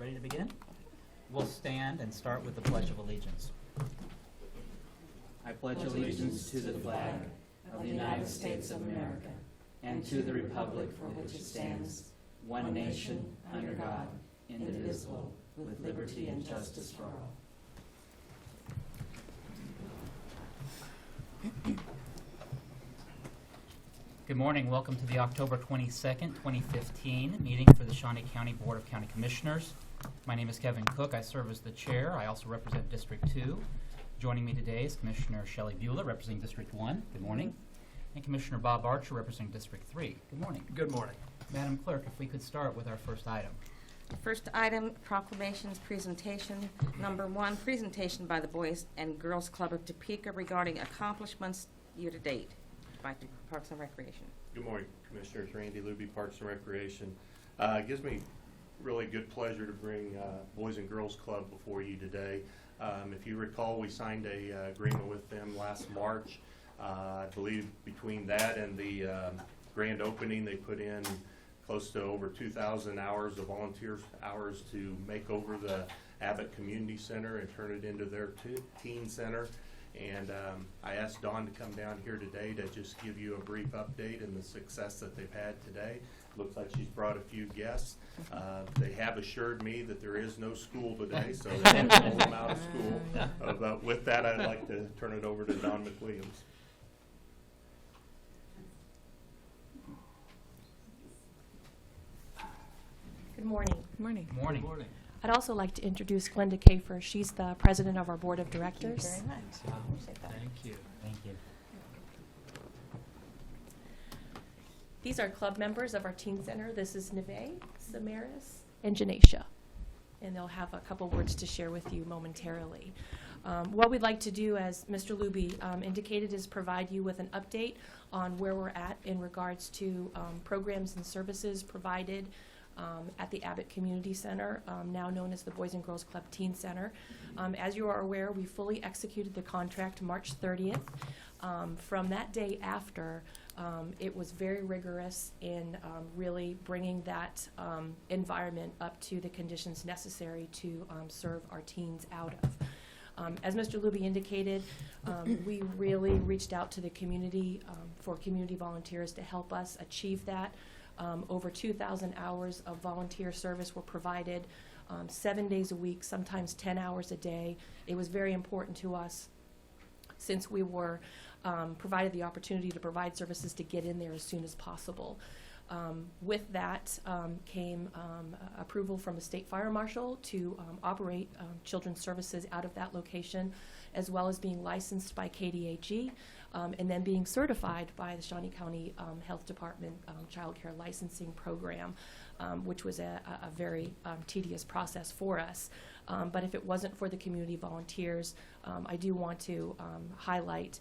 Ready to begin? We'll stand and start with the Pledge of Allegiance. I pledge allegiance to the flag of the United States of America and to the republic for which it stands, one nation, under God, indivisible, with liberty and justice for all. Good morning. Welcome to the October 22nd, 2015 meeting for the Shawnee County Board of County Commissioners. My name is Kevin Cook. I serve as the chair. I also represent District 2. Joining me today is Commissioner Shelley Beulah, representing District 1. Good morning. And Commissioner Bob Archer, representing District 3. Good morning. Good morning. Madam Clerk, if we could start with our first item. The first item, proclamations presentation. Number 1, presentation by the Boys and Girls Club of Topeka regarding accomplishments year-to-date by Parks and Recreation. Good morning, Commissioners. Randy Luby, Parks and Recreation. It gives me really good pleasure to bring Boys and Girls Club before you today. If you recall, we signed a agreement with them last March. I believe between that and the grand opening, they put in close to over 2,000 hours of volunteer hours to make over the Abbott Community Center and turn it into their teen center. And I asked Dawn to come down here today to just give you a brief update and the success that they've had today. Looks like she's brought a few guests. They have assured me that there is no school today, so they didn't pull them out of school. But with that, I'd like to turn it over to Don McWilliams. Good morning. Morning. Good morning. Good morning. I'd also like to introduce Glenda Kafer. She's the president of our board of directors. Thank you very much. Appreciate that. Thank you. Thank you. These are club members of our teen center. This is Neve, Samaris, and Janesha. And they'll have a couple words to share with you momentarily. What we'd like to do, as Mr. Luby indicated, is provide you with an update on where we're at in regards to programs and services provided at the Abbott Community Center, now known as the Boys and Girls Club Teen Center. As you are aware, we fully executed the contract March 30th. From that day after, it was very rigorous in really bringing that environment up to the conditions necessary to serve our teens out of. As Mr. Luby indicated, we really reached out to the community for community volunteers to help us achieve that. Over 2,000 hours of volunteer service were provided 7 days a week, sometimes 10 hours a day. It was very important to us, since we were provided the opportunity to provide services, to get in there as soon as possible. With that came approval from the state fire marshal to operate children's services out of that location, as well as being licensed by KDAG, and then being certified by the Shawnee County Health Department Child Care Licensing Program, which was a very tedious process for us. But if it wasn't for the community volunteers, I do want to highlight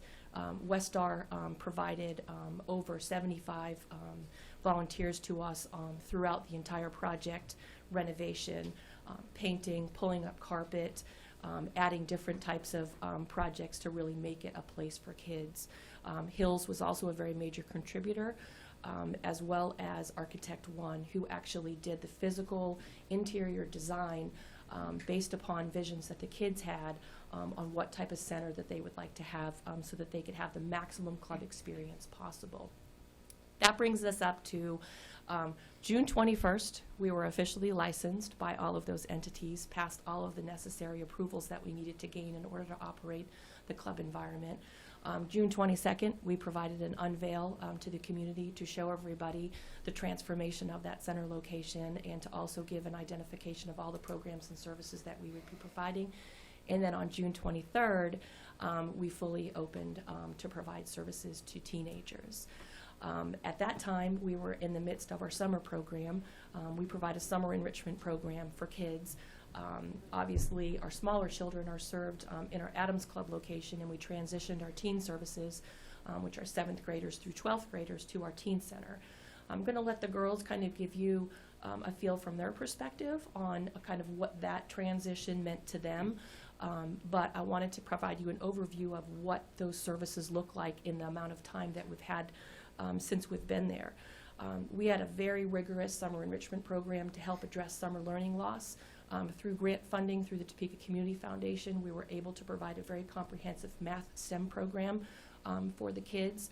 Westar provided over 75 volunteers to us throughout the entire project, renovation, painting, pulling up carpet, adding different types of projects to really make it a place for kids. Hills was also a very major contributor, as well as Architect One, who actually did the physical interior design based upon visions that the kids had on what type of center that they would like to have, so that they could have the maximum club experience possible. That brings us up to June 21st. We were officially licensed by all of those entities, passed all of the necessary approvals that we needed to gain in order to operate the club environment. June 22nd, we provided an unveil to the community to show everybody the transformation of that center location, and to also give an identification of all the programs and services that we would be providing. And then on June 23rd, we fully opened to provide services to teenagers. At that time, we were in the midst of our summer program. We provide a summer enrichment program for kids. Obviously, our smaller children are served in our Adams Club location, and we transitioned our teen services, which are 7th graders through 12th graders, to our teen center. I'm going to let the girls kind of give you a feel from their perspective on kind of what that transition meant to them. But I wanted to provide you an overview of what those services look like in the amount of time that we've had since we've been there. We had a very rigorous summer enrichment program to help address summer learning loss. Through grant funding through the Topeka Community Foundation, we were able to provide a very comprehensive math STEM program for the kids,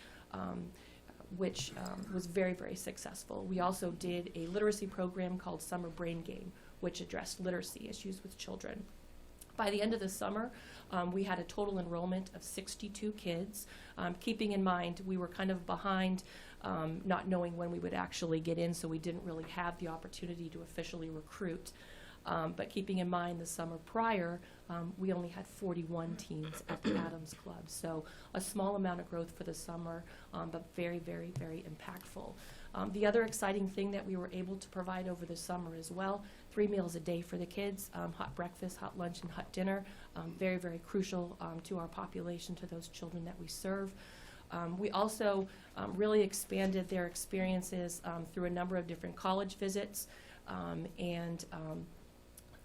which was very, very successful. We also did a literacy program called Summer Brain Game, which addressed literacy issues with children. By the end of the summer, we had a total enrollment of 62 kids. Keeping in mind, we were kind of behind, not knowing when we would actually get in, so we didn't really have the opportunity to officially recruit. But keeping in mind the summer prior, we only had 41 teens at the Adams Club. So a small amount of growth for the summer, but very, very, very impactful. The other exciting thing that we were able to provide over the summer as well, 3 meals a day for the kids, hot breakfast, hot lunch, and hot dinner. Very, very crucial to our population, to those children that we serve. We also really expanded their experiences through a number of different college visits and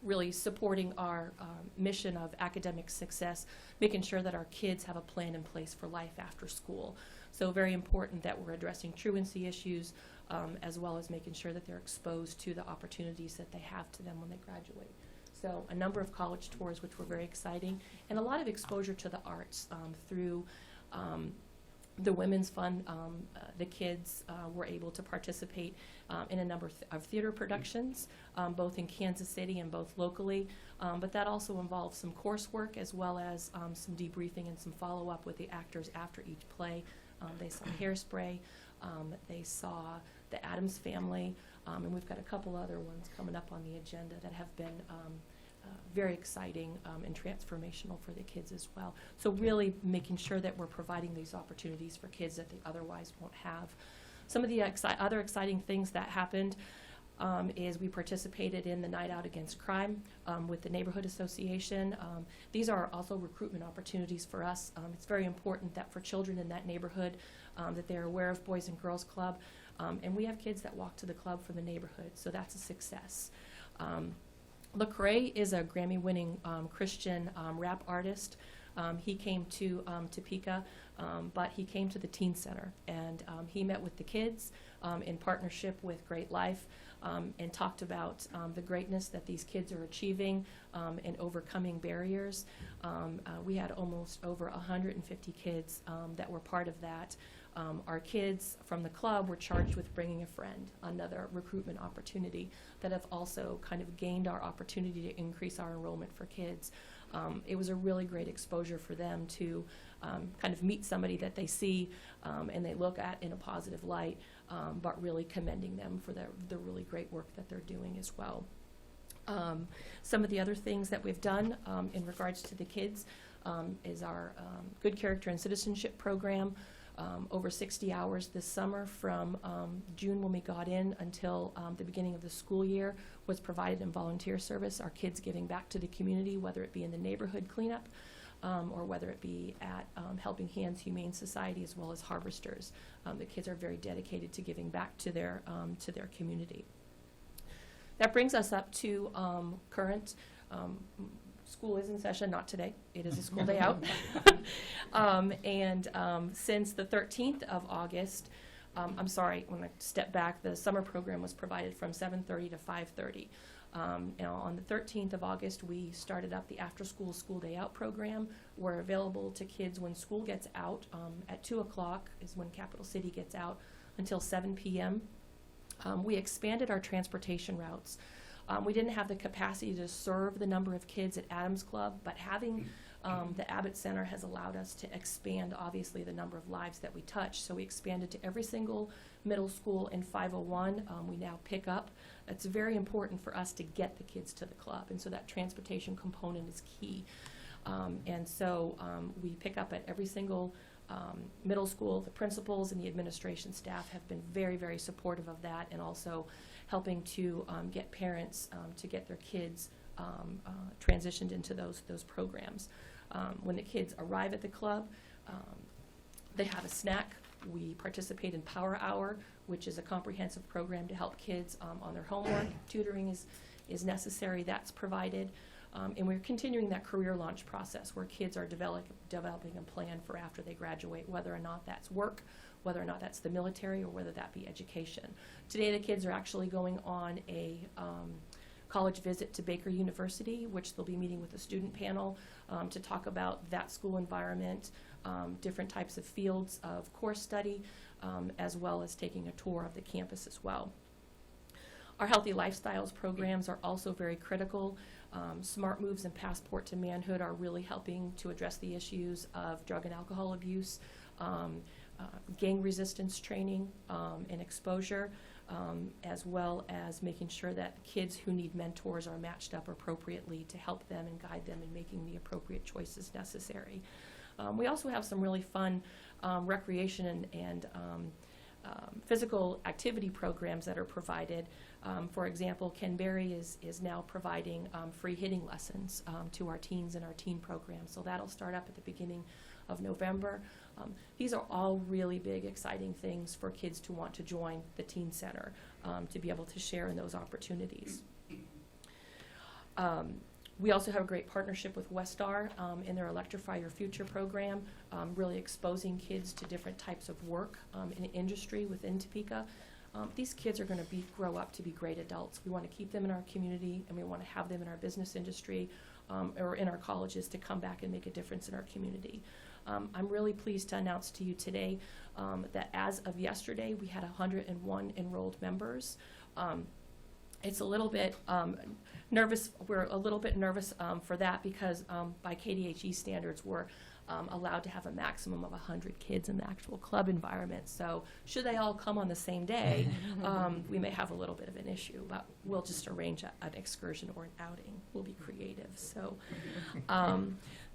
really supporting our mission of academic success, making sure that our kids have a plan in place for life after school. So very important that we're addressing truancy issues as well as making sure that they're exposed to the opportunities that they have to them when they graduate. So a number of college tours, which were very exciting, and a lot of exposure to the arts through the Women's Fund. The kids were able to participate in a number of theater productions, both in Kansas City and both locally. But that also involved some coursework as well as some debriefing and some follow-up with the actors after each play. They saw Hairspray, they saw The Addams Family, and we've got a couple other ones coming up on the agenda that have been very exciting and transformational for the kids as well. So really making sure that we're providing these opportunities for kids that they otherwise won't have. Some of the other exciting things that happened is we participated in the Night Out Against Crime with the Neighborhood Association. These are also recruitment opportunities for us. It's very important that for children in that neighborhood that they're aware of Boys and Girls Club. And we have kids that walk to the club from the neighborhood, so that's a success. Lecrae is a Grammy-winning Christian rap artist. He came to Topeka, but he came to the Teen Center, and he met with the kids in partnership with Great Life and talked about the greatness that these kids are achieving and overcoming barriers. We had almost over 150 kids that were part of that. Our kids from the club were charged with bringing a friend, another recruitment opportunity that have also kind of gained our opportunity to increase our enrollment for kids. It was a really great exposure for them to kind of meet somebody that they see and they look at in a positive light, but really commending them for the really great work that they're doing as well. Some of the other things that we've done in regards to the kids is our Good Character and Citizenship program. Over 60 hours this summer from June when we got in until the beginning of the school year was provided in volunteer service. Our kids giving back to the community, whether it be in the neighborhood cleanup or whether it be at Helping Hands Humane Society as well as Harvesters. The kids are very dedicated to giving back to their community. That brings us up to current. School is in session, not today. It is a school day out. Since the 13th of August, I'm sorry, when I step back, the summer program was provided from 7:30 to 5:30. On the 13th of August, we started up the after-school school day out program. We're available to kids when school gets out. At 2 o'clock is when Capital City gets out until 7 p.m. We expanded our transportation routes. We didn't have the capacity to serve the number of kids at Adams Club, but having the Abbott Center has allowed us to expand, obviously, the number of lives that we touch. So we expanded to every single middle school in 501. We now pick up. It's very important for us to get the kids to the club, and so that transportation component is key. We pick up at every single middle school. The principals and the administration staff have been very, very supportive of that, and also helping to get parents to get their kids transitioned into those programs. When the kids arrive at the club, they have a snack. We participate in Power Hour, which is a comprehensive program to help kids on their homework. Tutoring is necessary. That's provided. And we're continuing that career launch process where kids are developing a plan for after they graduate, whether or not that's work, whether or not that's the military, or whether that be education. Today the kids are actually going on a college visit to Baker University, which they'll be meeting with a student panel to talk about that school environment, different types of fields of course study, as well as taking a tour of the campus as well. Our Healthy Lifestyles programs are also very critical. Smart Moves and Passport to Manhood are really helping to address the issues of drug and alcohol abuse, gang resistance training and exposure, as well as making sure that kids who need mentors are matched up appropriately to help them and guide them in making the appropriate choices necessary. We also have some really fun recreation and physical activity programs that are provided. For example, Ken Berry is now providing free hitting lessons to our teens in our teen program. So that'll start up at the beginning of November. These are all really big, exciting things for kids to want to join the Teen Center, to be able to share in those opportunities. We also have a great partnership with Westar in their Electrify Your Future program, really exposing kids to different types of work in industry within Topeka. These kids are going to grow up to be great adults. We want to keep them in our community, and we want to have them in our business industry or in our colleges to come back and make a difference in our community. I'm really pleased to announce to you today that as of yesterday, we had 101 enrolled members. It's a little bit nervous. We're a little bit nervous for that because by KDHE standards, we're allowed to have a maximum of 100 kids in the actual club environment. So should they all come on the same day, we may have a little bit of an issue, but we'll just arrange an excursion or an outing. We'll be creative. So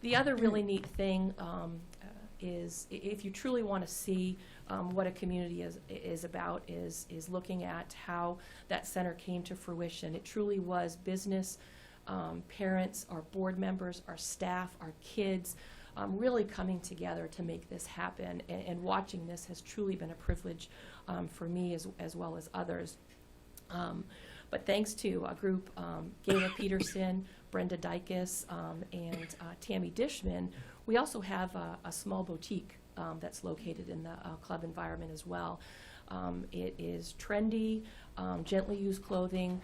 the other really neat thing is if you truly want to see what a community is about is looking at how that center came to fruition. It truly was business, parents, our board members, our staff, our kids, really coming together to make this happen. And watching this has truly been a privilege for me as well as others. But thanks to a group, Gayla Peterson, Brenda Dykes, and Tammy Dishman, we also have a small boutique that's located in the club environment as well. It is trendy, gently used clothing,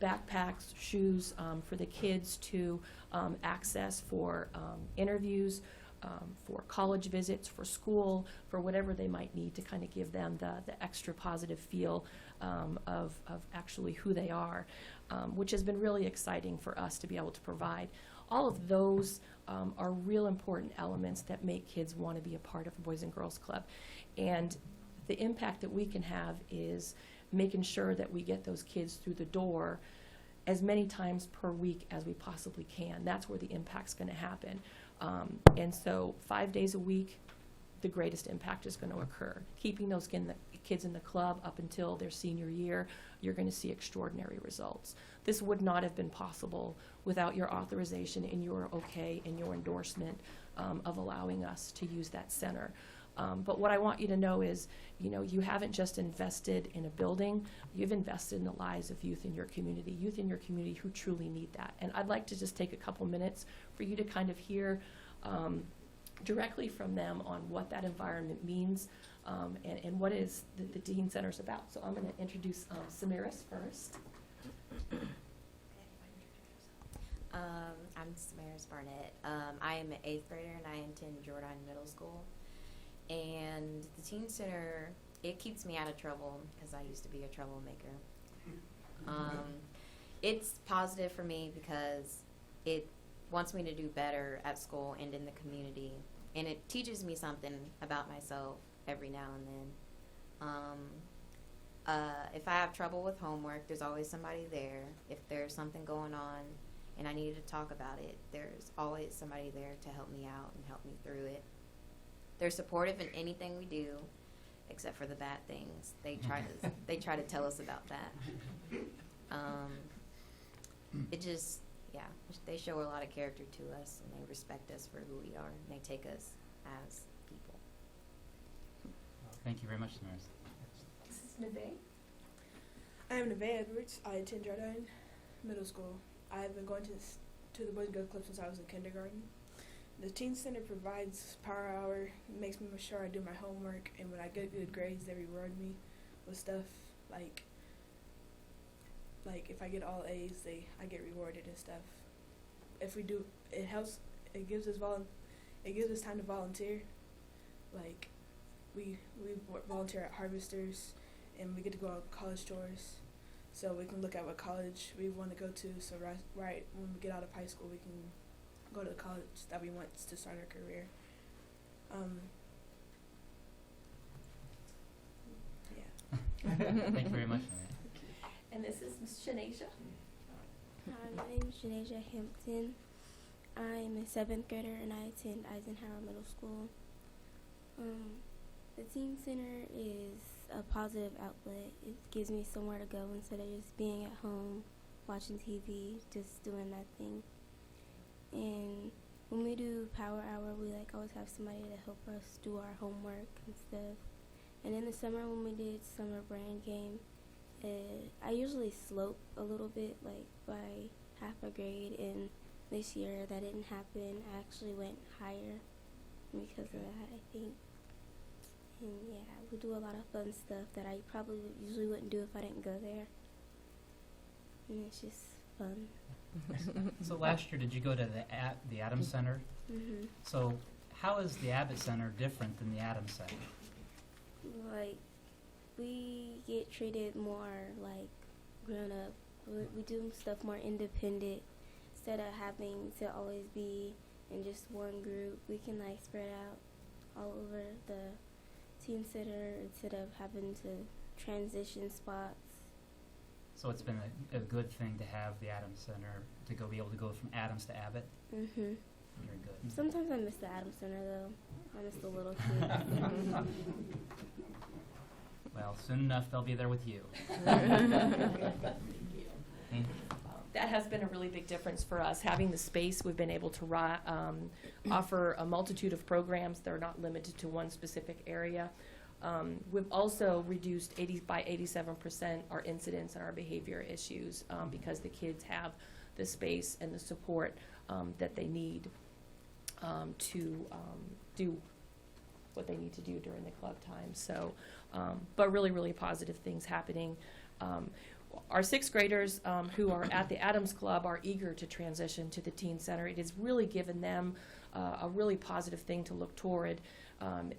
backpacks, shoes for the kids to access for interviews, for college visits, for school, for whatever they might need to kind of give them the extra positive feel of actually who they are, which has been really exciting for us to be able to provide. All of those are real important elements that make kids want to be a part of a Boys and Girls Club. And the impact that we can have is making sure that we get those kids through the door as many times per week as we possibly can. That's where the impact's going to happen. And so 5 days a week, the greatest impact is going to occur. Keeping those kids in the club up until their senior year, you're going to see extraordinary results. This would not have been possible without your authorization and your okay and your endorsement of allowing us to use that center. But what I want you to know is, you haven't just invested in a building, you've invested in the lives of youth in your community who truly need that. And I'd like to just take a couple minutes for you to kind of hear directly from them on what that environment means and what is the Teen Center's about. So I'm going to introduce Samaris first. I'm Samaris Barnett. I am an 8th grader and I attend Jordan Middle School. And the Teen Center, it keeps me out of trouble because I used to be a troublemaker. It's positive for me because it wants me to do better at school and in the community. And it teaches me something about myself every now and then. If I have trouble with homework, there's always somebody there. If there's something going on and I need to talk about it, there's always somebody there to help me out and help me through it. They're supportive in anything we do, except for the bad things. They try to tell us about that. They show a lot of character to us, and they respect us for who we are, and they take us as people. Thank you very much, Samaris. This is Neve. I am Neve Edwards. I attend Jordan Middle School. I have been going to to the Boys and Girls Club since I was in kindergarten. The Teen Center provides power hour, makes me sure I do my homework, and when I get good grades, they reward me with stuff like if I get all A's, I get rewarded and stuff. If we do, it helps. It gives us time to volunteer. Like we volunteer at Harvesters, and we get to go on college tours, so we can look at what college we want to go to. So right when we get out of high school, we can go to the college that we want to start our career. Thank you very much. And this is Ms. Shawnee. Hi, my name is Janasia Hampton. I'm a 7th grader and I attend Eisenhower Middle School. The Teen Center is a positive outlet. It gives me somewhere to go instead of just being at home, watching TV, just doing nothing. And when we do power hour, we always have somebody to help us do our homework and stuff. And in the summer when we did summer brand game, I usually slope a little bit, by half a grade, and this year that didn't happen. I actually went higher because of that, I think. And yeah, we do a lot of fun stuff that I probably usually wouldn't do if I didn't go there. And it's just fun. So last year, did you go to the Adams Center? Mm-hmm. So how is the Abbott Center different than the Adams Center? We get treated more like grown up. We do stuff more independent instead of having to always be in just one group. We can spread out all over the Teen Center instead of having to transition spots. So it's been a good thing to have the Adams Center to be able to go from Adams to Abbott. Mm-hmm. Very good. Sometimes I miss the Adams Center though. I miss the little kids. Well, soon enough they'll be there with you. That has been a really big difference for us. Having the space, we've been able to offer a multitude of programs that are not limited to one specific area. We've also reduced by 87% our incidents and our behavior issues because the kids have the space and the support that they need to do what they need to do during the club time. So, but really, really positive things happening. Our 6th graders who are at the Adams Club are eager to transition to the Teen Center. It has really given them a really positive thing to look toward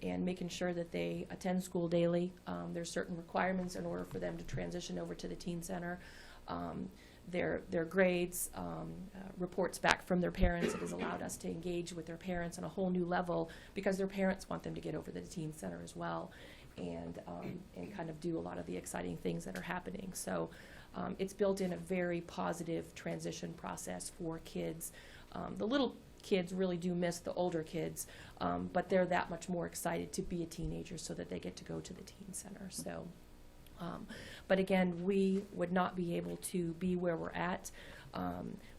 and making sure that they attend school daily. There's certain requirements in order for them to transition over to the Teen Center. Their grades, reports back from their parents. It has allowed us to engage with their parents on a whole new level because their parents want them to get over to the Teen Center as well and kind of do a lot of the exciting things that are happening. So it's built in a very positive transition process for kids. The little kids really do miss the older kids, but they're that much more excited to be a teenager so that they get to go to the Teen Center. So. But again, we would not be able to be where we're at.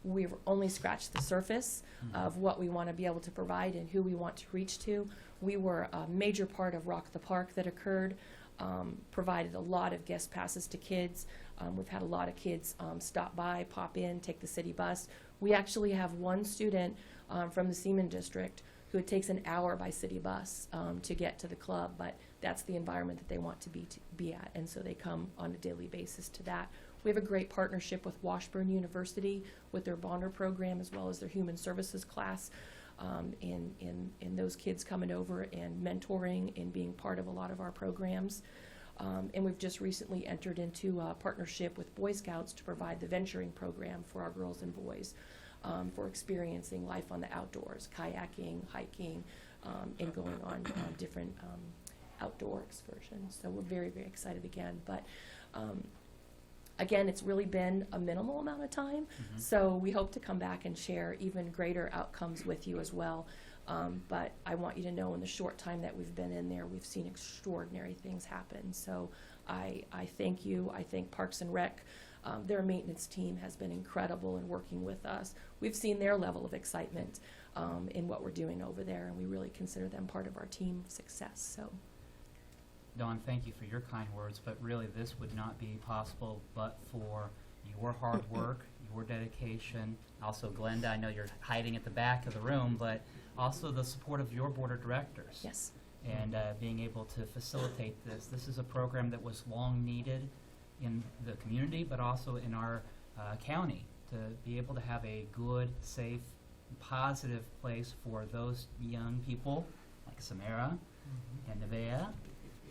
We've only scratched the surface of what we want to be able to provide and who we want to reach to. We were a major part of Rock the Park that occurred, provided a lot of guest passes to kids. We've had a lot of kids stop by, pop in, take the city bus. We actually have one student from the Seaman District who takes an hour by city bus to get to the club, but that's the environment that they want to be at, and so they come on a daily basis to that. We have a great partnership with Washburn University with their Bonder program as well as their Human Services class, in those kids coming over and mentoring and being part of a lot of our programs. And we've just recently entered into a partnership with Boy Scouts to provide the venturing program for our girls and boys. For experiencing life on the outdoors, kayaking, hiking, and going on different outdoor excursions. So we're very, very excited again. But again, it's really been a minimal amount of time, so we hope to come back and share even greater outcomes with you as well. But I want you to know in the short time that we've been in there, we've seen extraordinary things happen. So I thank you. I thank Parks and Rec. Their maintenance team has been incredible in working with us. We've seen their level of excitement in what we're doing over there, and we really consider them part of our team success. So, Dawn, thank you for your kind words, but really this would not be possible but for your hard work, your dedication, also Glenda, I know you're hiding at the back of the room, but also the support of your board of directors. Yes. And being able to facilitate this. This is a program that was long needed in the community, but also in our county, to be able to have a good, safe, positive place for those young people like Samara and Nevaeh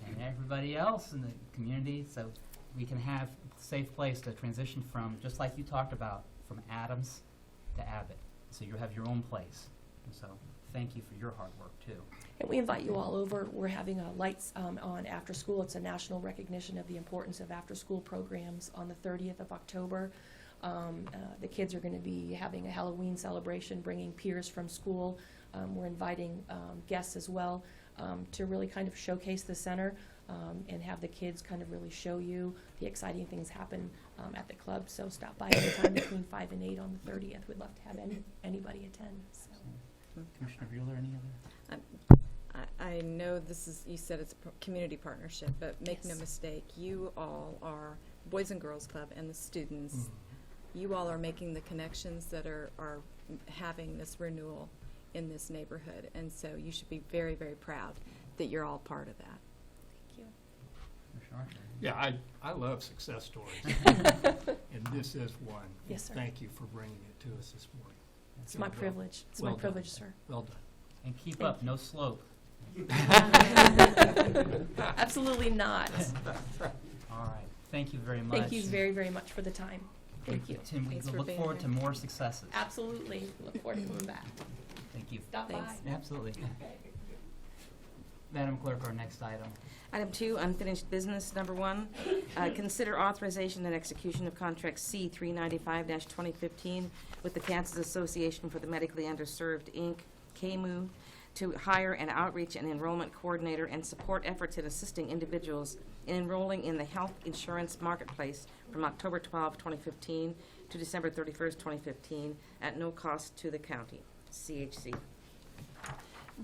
and everybody else in the community, so we can have a safe place to transition from, just like you talked about, from Adams to Abbott. So you have your own place. And so thank you for your hard work too. And we invite you all over. We're having lights on after school. It's a national recognition of the importance of after-school programs on the 30th of October. The kids are going to be having a Halloween celebration, bringing peers from school. We're inviting guests as well to really kind of showcase the center and have the kids kind of really show you the exciting things happen at the club. So stop by anytime between 5 and 8 on the 30th. We'd love to have anybody attend. So. Commissioner Bueller, any other? I know this is, you said it's a community partnership, but make no Yes. mistake, you all are, Boys and Girls Club and the students, you all are making the connections that are having this renewal in this neighborhood. And so you should be very, very proud that you're all part of that. Thank you. Commissioner Archer? Yeah, I love success stories, and this is one. Yes, sir. Thank you for bringing it to us this morning. It's my privilege. It's Well my done. privilege, sir. Well done. And keep up, no slope. Absolutely not. All right, thank you very much. Thank you very, very much for the time. Thank you. Tim, we Thanks for look being forward to here. more successes. Absolutely. Look forward to coming back. Thank you. Stop by. Thanks. Absolutely. Madam Clerk, our next item. Item 2, unfinished business. Number 1, consider authorization and execution of contract C 395-2015 with the Kansas Association for the Medically Underserved, Inc., KMU, to hire an outreach and enrollment coordinator and support efforts in assisting individuals in enrolling in the health insurance marketplace from October 12, 2015 to December 31st, 2015, at no cost to the county. CHC.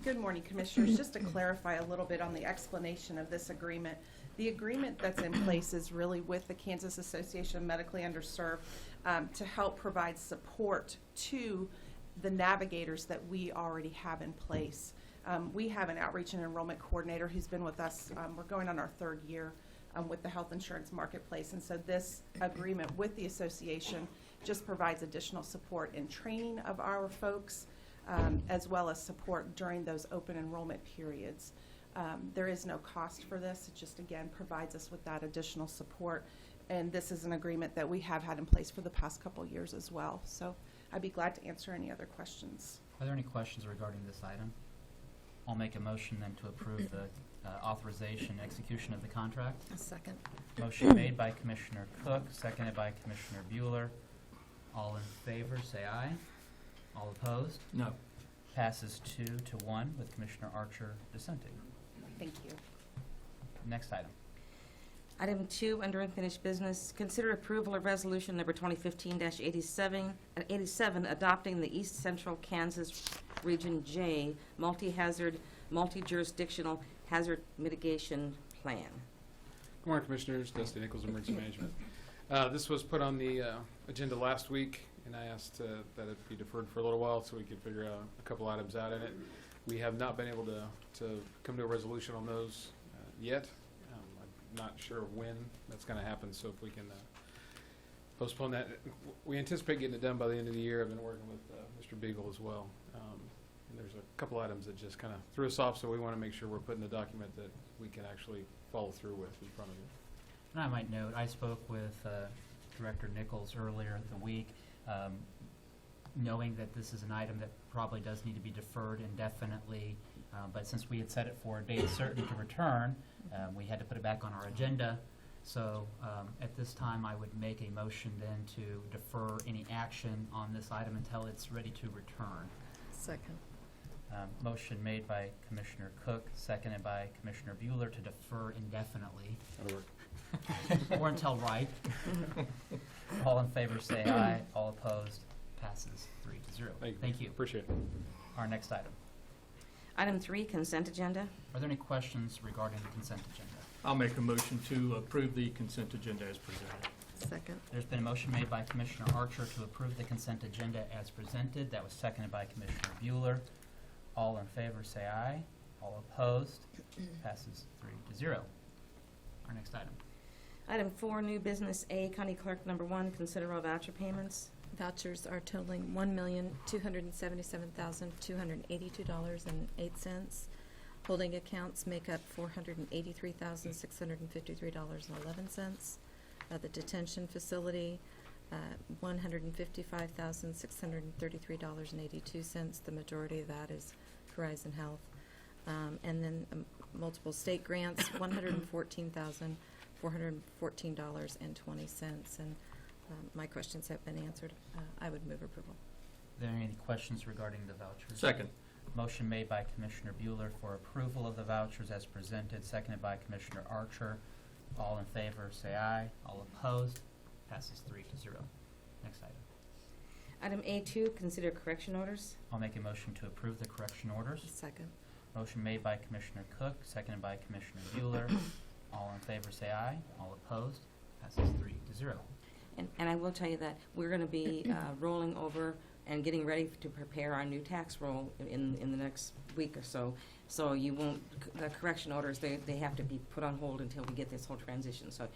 Good morning, Commissioners. Just to clarify a little bit on the explanation of this agreement, the agreement that's in place is really with the Kansas Association of Medically Underserved to help provide support to the navigators that we already have in place. We have an outreach and enrollment coordinator who's been with us. We're going on our 3rd year with the health insurance marketplace, and so this agreement with the association just provides additional support in training of our folks, as well as support during those open enrollment periods. There is no cost for this. It just, again, provides us with that additional support. And this is an agreement that we have had in place for the past couple years as well. So I'd be glad to answer any other questions. Are there any questions regarding this item? I'll make a motion then to approve the authorization and execution of the contract. A second. Motion made by Commissioner Cook, seconded by Commissioner Bueller. All in favor, say aye. All opposed? No. Passes 2-1 with Commissioner Archer dissenting. Thank you. Next item. Item 2, under unfinished business, consider approval of resolution number 2015-87, adopting the East Central Kansas Region J multi-hazard, multi-jurisdictional hazard mitigation plan. Good morning, Commissioners. Dusty Nichols, Emergency Management. This was put on the agenda last week, and I asked that it be deferred for a little while so we could figure out a couple items out in it. We have not been able to come to a resolution on those yet. I'm not sure when that's going to happen, so if we can postpone that. We anticipate getting it done by the end of the year. I've been working with Mr. Beagle as well. And there's a couple items that just kind of threw us off, so we want to make sure we're putting a document that we can actually follow through with in front of you. And I might note, I spoke with Director Nichols earlier in the week, knowing that this is an item that probably does need to be deferred indefinitely, but since we had set it for a date certain to return, we had to put it back on our agenda. So at this time, I would make a motion then to defer any action on this item until it's ready to return. Second. Motion made by Commissioner Cook, seconded by Commissioner Bueller to defer indefinitely. That'll work. Or until right. All in favor say aye. All opposed passes 3-0. Thank you. Appreciate it. Our next item. Item 3, consent agenda. Are there any questions regarding the consent agenda? I'll make a motion to approve the consent agenda as presented. Second. There's been a motion made by Commissioner Archer to approve the consent agenda as presented. That was seconded by Commissioner Bueller. All in favor say aye. All opposed? Passes 3-0. Our next item. Item 4, new business A, County Clerk number 1, consider all voucher payments. Vouchers are totaling $1,277,282.08. Holding accounts make up $483,653.11. The detention facility, $155,633.82. The majority of that is Horizon Health. And then multiple state grants, $114,414.20. And my questions have been answered. I would move approval. Are there any questions regarding the vouchers? Second. Motion made by Commissioner Bueller for approval of the vouchers as presented, seconded by Commissioner Archer. All in favor say aye. All opposed? Passes 3-0. Next item. Item A2, consider correction orders. I'll make a motion to approve the correction orders. Second. Motion made by Commissioner Cook, seconded by Commissioner Bueller. All in favor say aye. All opposed? Passes 3-0. And I will tell you that we're going to be rolling over and getting ready to prepare our new tax roll in the next week or so. So you won't, the correction orders, they have to be put on hold until we get this whole transition. So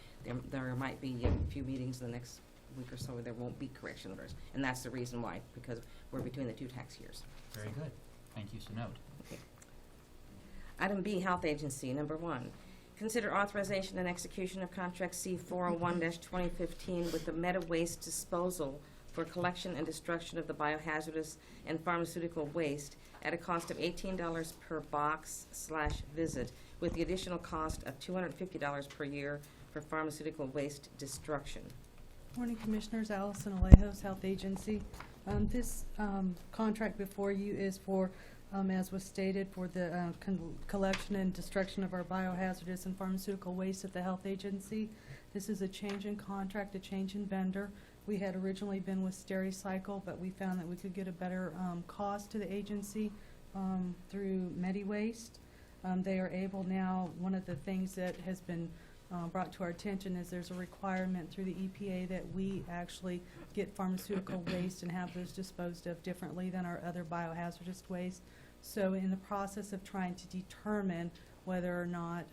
there might be a few meetings in the next week or so where there won't be correction orders. And that's the reason why, because we're between the 2 tax years. Very good. Thank you, so note. Okay. Item B, Health Agency, number 1. Consider authorization and execution of contract C401-2015 with the Meta Waste Disposal for collection and destruction of the biohazardous and pharmaceutical waste at a cost of $18 per box/visit, with the additional cost of $250 per year for pharmaceutical waste destruction. Morning, Commissioners. Allison Alejos, Health Agency. This contract before you is for, as was stated, for the collection and destruction of our biohazardous and pharmaceutical waste at the Health Agency. This is a change in contract, a change in vendor. We had originally been with Stericycle, but we found that we could get a better cost to the agency through MediWaste. They are able now, one of the things that has been brought to our attention is there's a requirement through the EPA that we actually get pharmaceutical waste and have those disposed of differently than our other biohazardous waste. So in the process of trying to determine whether or not,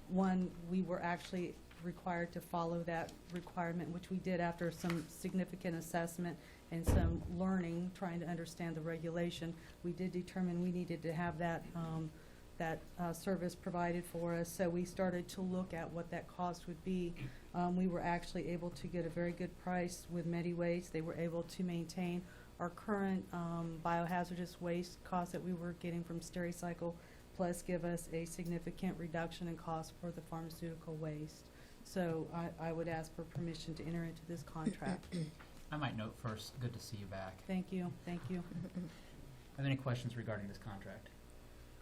one, we were actually required to follow that requirement, which we did after some significant assessment and some learning, trying to understand the regulation, we did determine we needed to have that service provided for us. So we started to look at what that cost would be. We were actually able to get a very good price with MediWaste. They were able to maintain our current biohazardous waste costs that we were getting from Stericycle, plus give us a significant reduction in cost for the pharmaceutical waste. So I would ask for permission to enter into this contract. I might note first, good to see you back. Thank you, thank you. Are there any questions regarding this contract?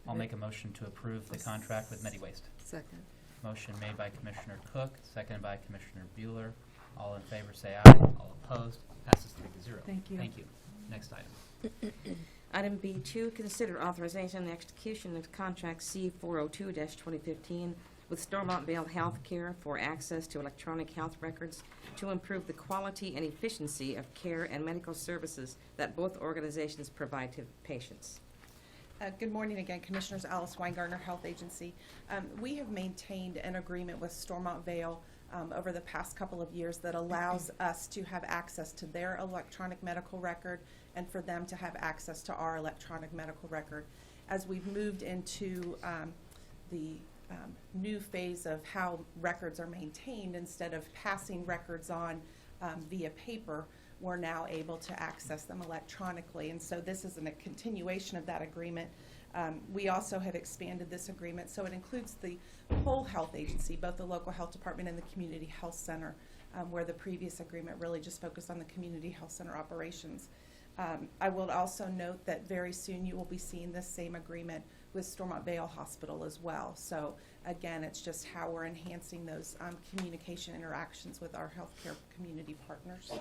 I'll make a motion to approve the contract with MediWaste. Second. Motion made by Commissioner Cook, seconded by Commissioner Bueller. All in favor say aye. All opposed? Passes 3-0. Thank you. Thank you. Next item. Item B2, consider authorization and execution of contract C402-2015 with Stormont Vale Healthcare for access to electronic health records to improve the quality and efficiency of care and medical services that both organizations provide to patients. Good morning again, Commissioners. Alice Weingartner, Health Agency. We have maintained an agreement with Stormont Vale over the past couple of years that allows us to have access to their electronic medical record and for them to have access to our electronic medical record. As we've moved into the new phase of how records are maintained, instead of passing records on via paper, we're now able to access them electronically. And so this is a continuation of that agreement. We also have expanded this agreement so it includes the whole health agency, both the local health department and the community health center, where the previous agreement really just focused on the community health center operations. I will also note that very soon you will be seeing this same agreement with Stormont Vale Hospital as well. So again, it's just how we're enhancing those communication interactions with our healthcare community partners.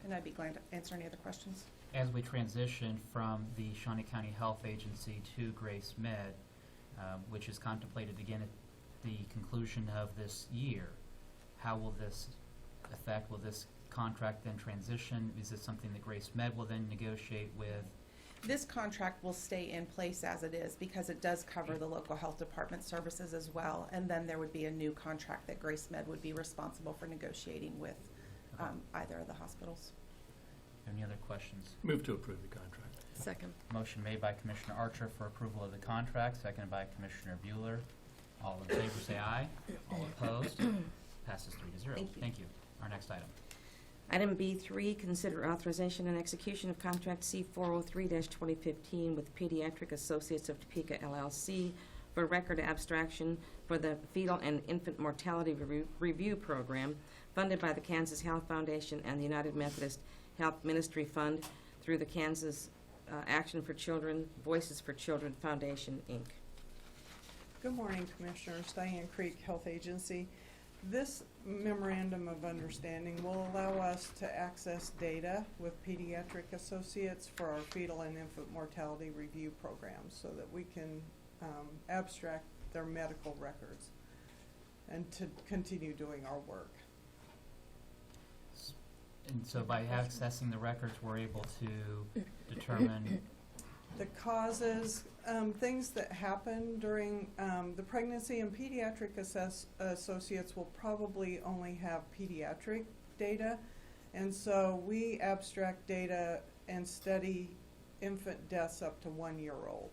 And I'd be glad to answer any other questions. As we transition from the Shawnee County Health Agency to Grace Med, which is contemplated again at the conclusion of this year, how will this affect? Will this contract then transition? Is this something that Grace Med will then negotiate with? This contract will stay in place as it is because it does cover the local health department services as well. And then there would be a new contract that Grace Med would be responsible for negotiating with either of the hospitals. Any other questions? Move to approve the contract. Second. Motion made by Commissioner Archer for approval of the contract, seconded by Commissioner Bueller. All in favor say aye. All opposed? Passes 3-0. Thank you. Our next item. Item B3, consider authorization and execution of contract C403-2015 with Pediatric Associates of Topeka LLC for record abstraction for the Fetal and Infant Mortality Review Program funded by the Kansas Health Foundation and the United Methodist Health Ministry Fund through the Kansas Action for Children, Voices for Children Foundation, Inc. Good morning, Commissioners. Diane Creek Health Agency. This memorandum of understanding will allow us to access data with Pediatric Associates for our fetal and infant mortality review programs so that we can abstract their medical records and to continue doing our work. And so by accessing the records, we're able to determine The causes, things that happen during the pregnancy, and Pediatric Associates will probably only have pediatric data. And so we abstract data and study infant deaths up to 1 year old.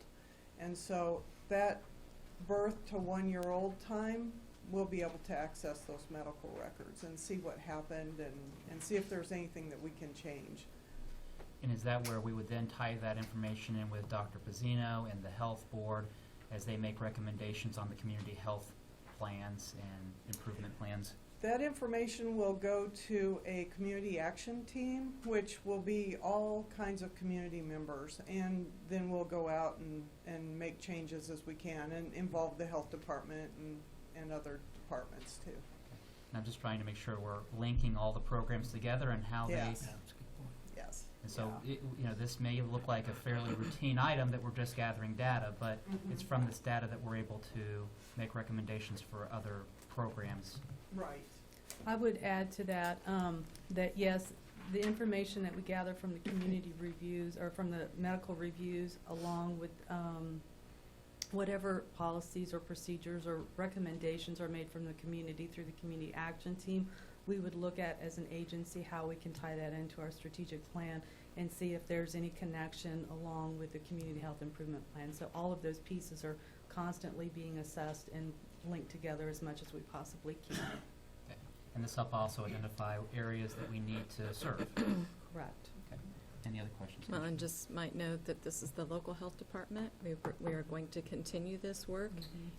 And so that birth to 1 year old time, we'll be able to access those medical records and see what happened and see if there's anything that we can change. and is that where we would then tie that information in with Dr. Pizzino and the health board as they make recommendations on the community health plans and improvement plans? That information will go to a community action team, which will be all kinds of community members, and then we'll go out and make changes as we can and involve the health department and other departments too. And I'm just trying to make sure we're linking all the programs together and how Yes. they. Yes. And so, Yeah. this may look like a fairly routine item that we're just gathering data, but Mhm. it's from this data that we're able to make recommendations for other programs. Right. I would add to that, that yes, the information that we gather from the community reviews or from the medical reviews along with whatever policies or procedures or recommendations are made from the community through the community action team, we would look at as an agency how we can tie that into our strategic plan and see if there's any connection along with the community health improvement plan. So all of those pieces are constantly being assessed and linked together as much as we possibly can. Okay. And this help also identify areas that we need to serve. Correct. Okay. Any other questions? Well, and Commissioner? just might note that this is the local health department. We are going to continue this work.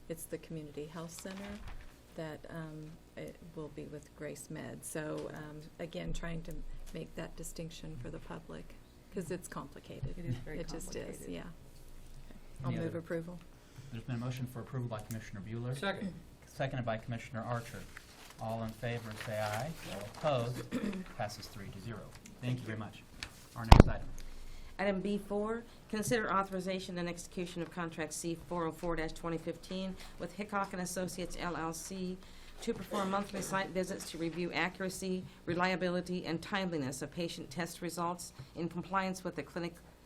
It's the community health center that it will be with Grace Med. So again, trying to make that distinction for the public because it's complicated. It is very It just complicated. is, yeah. I'll Any move other- approval. There's been a motion for approval by Commissioner Bueller. Second. Seconded by Commissioner Archer. All in favor, say aye. All opposed, passes 3-0. Thank you very much. Our next item. Item B4, consider authorization and execution of contract C404-2015 with Hickok and Associates LLC to perform monthly site visits to review accuracy, reliability, and timeliness of patient test results in compliance with the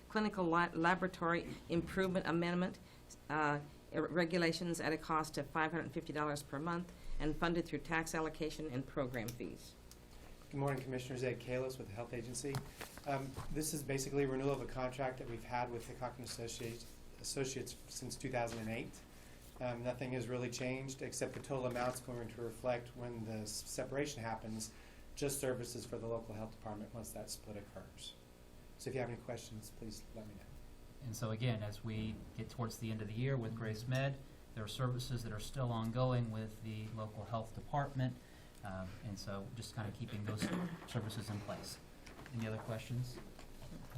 clinical laboratory improvement amendment regulations at a cost of $550 per month and funded through tax allocation and program fees. Good morning, Commissioners. Ed Kalis with the Health Agency. This is basically a renewal of a contract that we've had with Hickok and Associates since 2008. Nothing has really changed except the total amount's going to reflect when the separation happens, just services for the local health department once that split occurs. So if you have any questions, please let me know. And so again, as we get towards the end of the year with Grace Med, there are services that are still ongoing with the local health department. And so just kind of keeping those services in place. Any other questions?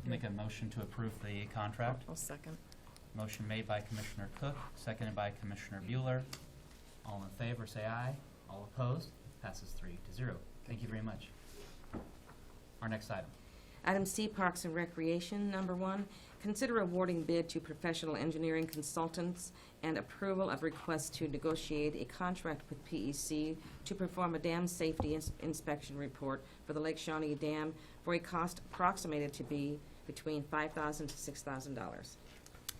Make a motion to approve the contract. I'll second. Motion made by Commissioner Cook, seconded by Commissioner Bueller. All in favor, say aye. All opposed, passes 3-0. Thank you very much. Our next item. Item C, Parks and Recreation, number 1, consider awarding bid to professional engineering consultants and approval of request to negotiate a contract with PEC to perform a dam safety inspection report for the Lake Shawnee Dam for a cost approximated to be between $5,000 to $6,000.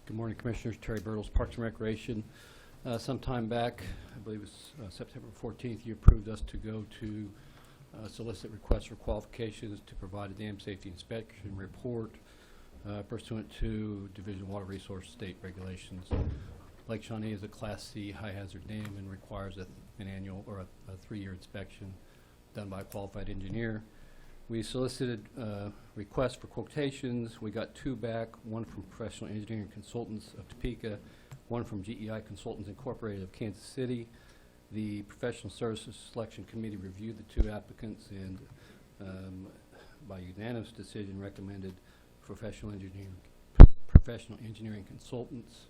Good morning, Commissioners. Terry Birtles, Parks and Recreation. Sometime back, I believe it was September 14th, you approved us to go to solicit requests for qualifications to provide a dam safety inspection report pursuant to Division of Water Resource State regulations. Lake Shawnee is a Class C high hazard dam and requires an annual or a 3-year inspection done by a qualified engineer. We solicited requests for quotations. We got 2 back, one from Professional Engineering Consultants of Topeka, one from GEI Consultants Incorporated of Kansas City. The Professional Services Selection Committee reviewed the 2 applicants and by unanimous decision recommended professional engineering consultants.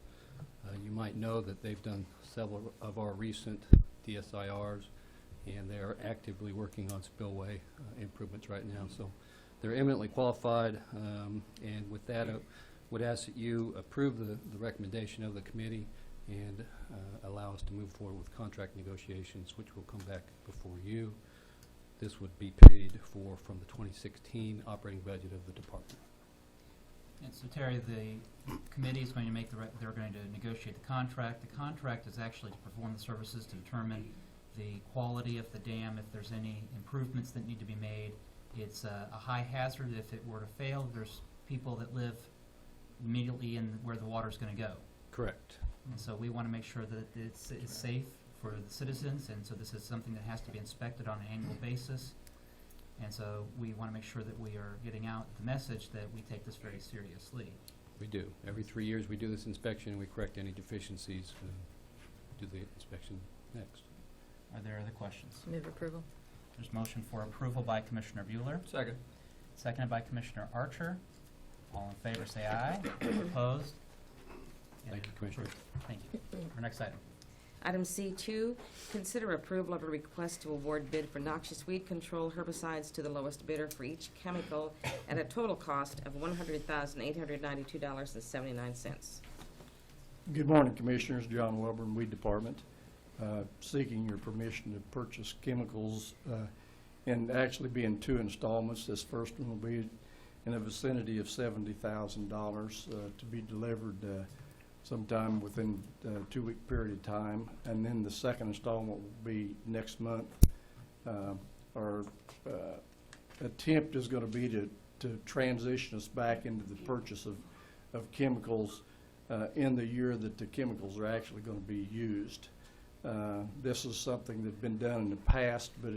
You might know that they've done several of our recent DSIRs, and they are actively working on spillway improvements right now. So they're eminently qualified, and with that, I would ask that you approve the recommendation of the committee and allow us to move forward with contract negotiations, which will come back before you. This would be paid for from the 2016 operating budget of the department. And so Terry, the committee is going to make they're going to negotiate the contract. The contract is actually to perform the services to determine the quality of the dam, if there's any improvements that need to be made. It's a high hazard. If it were to fail, there's people that live immediately in where the water's going to go. Correct. And so we want to make sure that it's safe for the citizens, and so this is something that has to be inspected on an annual basis. And so we want to make sure that we are getting out the message that we take this very seriously. We do. Every 3 years we do this inspection and we correct any deficiencies and do the inspection next. Are there other questions? Move approval. There's motion for approval by Commissioner Bueller. Second. Seconded by Commissioner Archer. All in favor say aye. Opposed? Thank you, Commissioner. Thank you. Our next item. Item C2, consider approval of a request to award bid for noxious weed control herbicides to the lowest bidder for each chemical at a total cost of $100,892.79. Good morning, Commissioners. John Welborn, Weed Department. Seeking your permission to purchase chemicals and actually be in 2 installments. This first one will be in the vicinity of $70,000 to be delivered sometime within a 2-week period of time, and then the second installment will be next month. Our attempt is going to be to transition us back into the purchase of chemicals in the year that the chemicals are actually going to be used. This is something that's been done in the past, but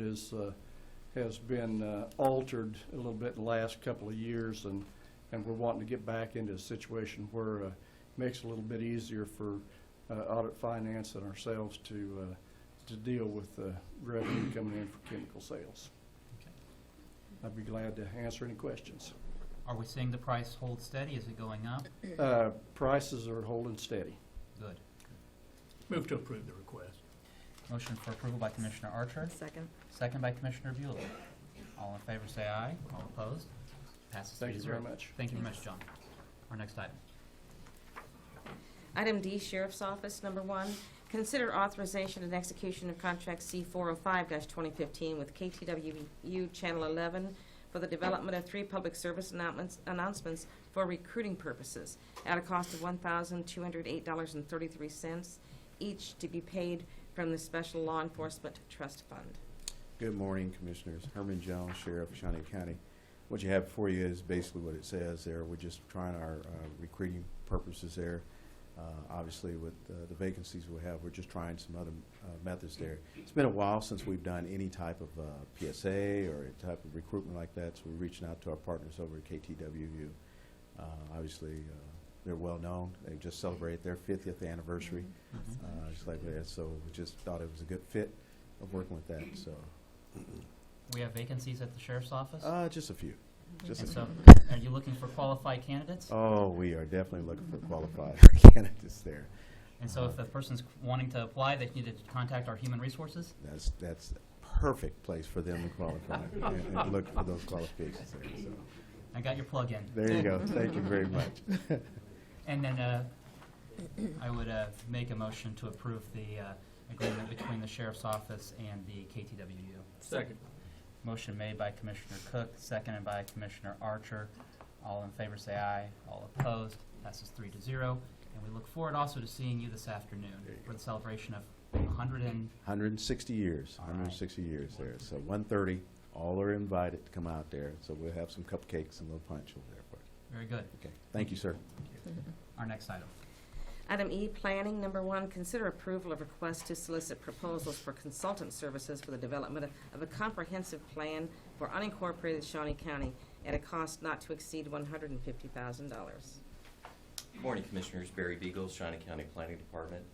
has been altered a little bit in the last couple of years, and we're wanting to get back into a situation where it makes it a little bit easier for audit finance and ourselves to deal with revenue coming in for chemical sales. Okay. I'd be glad to answer any questions. Are we seeing the price hold steady? Is it going up? Prices are holding steady. Good. Move to approve the request. Motion for approval by Commissioner Archer. Second. Second by Commissioner Bueller. All in favor say aye. All opposed? Passes 3-0. Thank you very much. Thank you very much, John. Our next item. Item D, Sheriff's Office, number 1, consider authorization and execution of contract C405-2015 with KTWU Channel 11 for the development of 3 public service announcements for recruiting purposes at a cost of $1,208.33, each to be paid from the Special Law Enforcement Trust Fund. Good morning, Commissioners. Herman Jones, Sheriff of Shawnee County. What you have before you is basically what it says there. We're just trying our recruiting purposes there. Obviously, with the vacancies we have, we're just trying some other methods there. It's been a while since we've done any type of PSA or a type of recruitment like that, so we're reaching out to our partners over at KTWU. Obviously, they're well known. They just celebrated their 50th anniversary, just like that. So we just thought it was a good fit of working with that. So We have vacancies at the Sheriff's Office? just a few. Just a And few. so, are you looking for qualified candidates? Oh, we are definitely looking for qualified candidates there. And so if the person's wanting to apply, they need to contact our human resources? That's a perfect place for them to qualify and look for those qualifications there. So I got your plug in. There you go. Thank you very much. And then I would make a motion to approve the agreement between the Sheriff's Office and the KTWU. Second. Motion made by Commissioner Cook, seconded by Commissioner Archer. All in favor say aye. All opposed. Passes 3-0. And we look forward also to seeing you this afternoon for the celebration of 160 years. All right. 160 years there. So 1:30, all are invited to come out there. So we'll have some cupcakes and a little punch over there for you. Very good. Okay. Thank you, sir. Our next item. Item E, planning. Number 1, consider approval of request to solicit proposals for consultant services for the development of a comprehensive plan for unincorporated Shawnee County at a cost not to exceed $150,000. Good morning, Commissioners. Barry Beagles, Shawnee County Planning Department.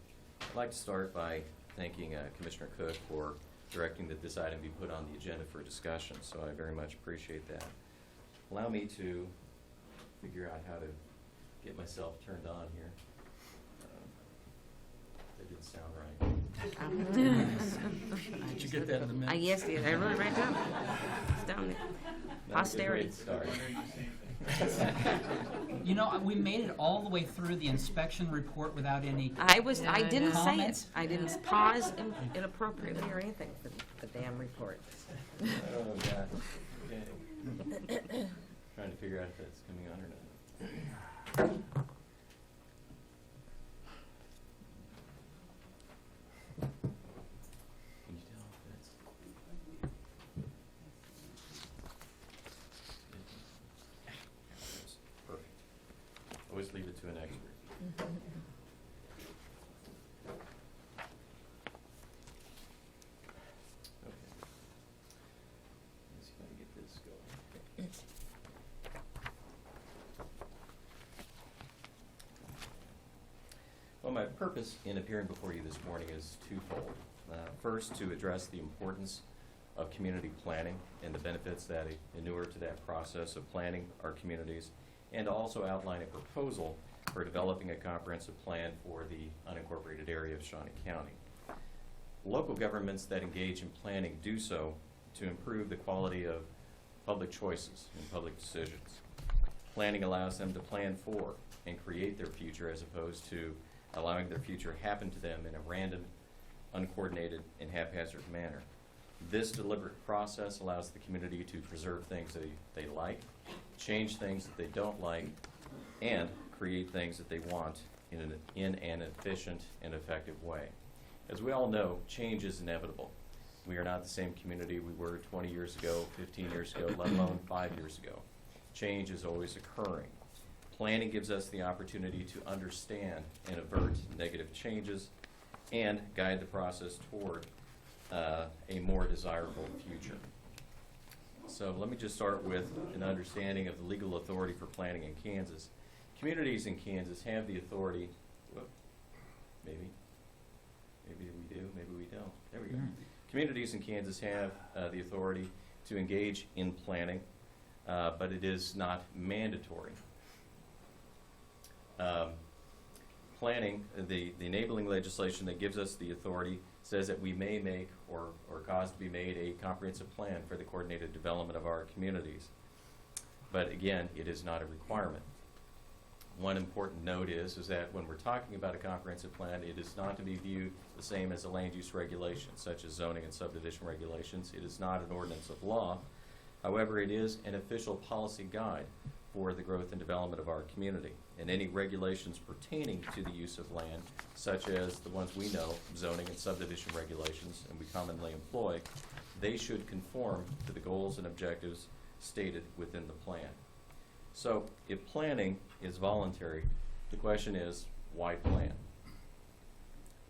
I'd like to start by thanking Commissioner Cook for directing that this item be put on the agenda for discussion, so I very much appreciate that. Allow me to figure out how to get myself turned on here. That didn't sound right. Did you get that in the minutes? Yes, I wrote it right down. It's down there. Not a good Posterity. way to start. You know, we made it all the way through the inspection report without any I didn't say it. comments. I didn't pause inappropriately or anything for the damn report. Oh, God. Okay. Trying to figure out if that's coming on or not. Can you tell if that's... Perfect. Always leave it to an expert. Okay. Let's see if I can get this going. Well, my purpose in appearing before you this morning is twofold. First, to address the importance of community planning and the benefits that inure to that process of planning our communities, and also outline a proposal for developing a comprehensive plan for the unincorporated area of Shawnee County. Local governments that engage in planning do so to improve the quality of public choices and public decisions. Planning allows them to plan for and create their future as opposed to allowing their future happen to them in a random, uncoordinated, and haphazard manner. This deliberate process allows the community to preserve things they like, change things that they don't like, and create things that they want in an efficient and effective way. As we all know, change is inevitable. We are not the same community we were 20 years ago, 15 years ago, let alone 5 years ago. Change is always occurring. Planning gives us the opportunity to understand and avert negative changes and guide the process toward a more desirable future. So let me just start with an understanding of the legal authority for planning in Kansas. Communities in Kansas have the authority, maybe we do, maybe we don't. There we go. Communities in Kansas have the authority to engage in planning, but it is not mandatory. Planning, the enabling legislation that gives us the authority says that we may make or cause to be made a comprehensive plan for the coordinated development of our communities. But again, it is not a requirement. One important note is that when we're talking about a comprehensive plan, it is not to be viewed the same as a land use regulation, such as zoning and subdivision regulations. It is not an ordinance of law. However, it is an official policy guide for the growth and development of our community. And any regulations pertaining to the use of land, such as the ones we know, zoning and subdivision regulations, and we commonly employ, they should conform to the goals and objectives stated within the plan. So if planning is voluntary, the question is, why plan?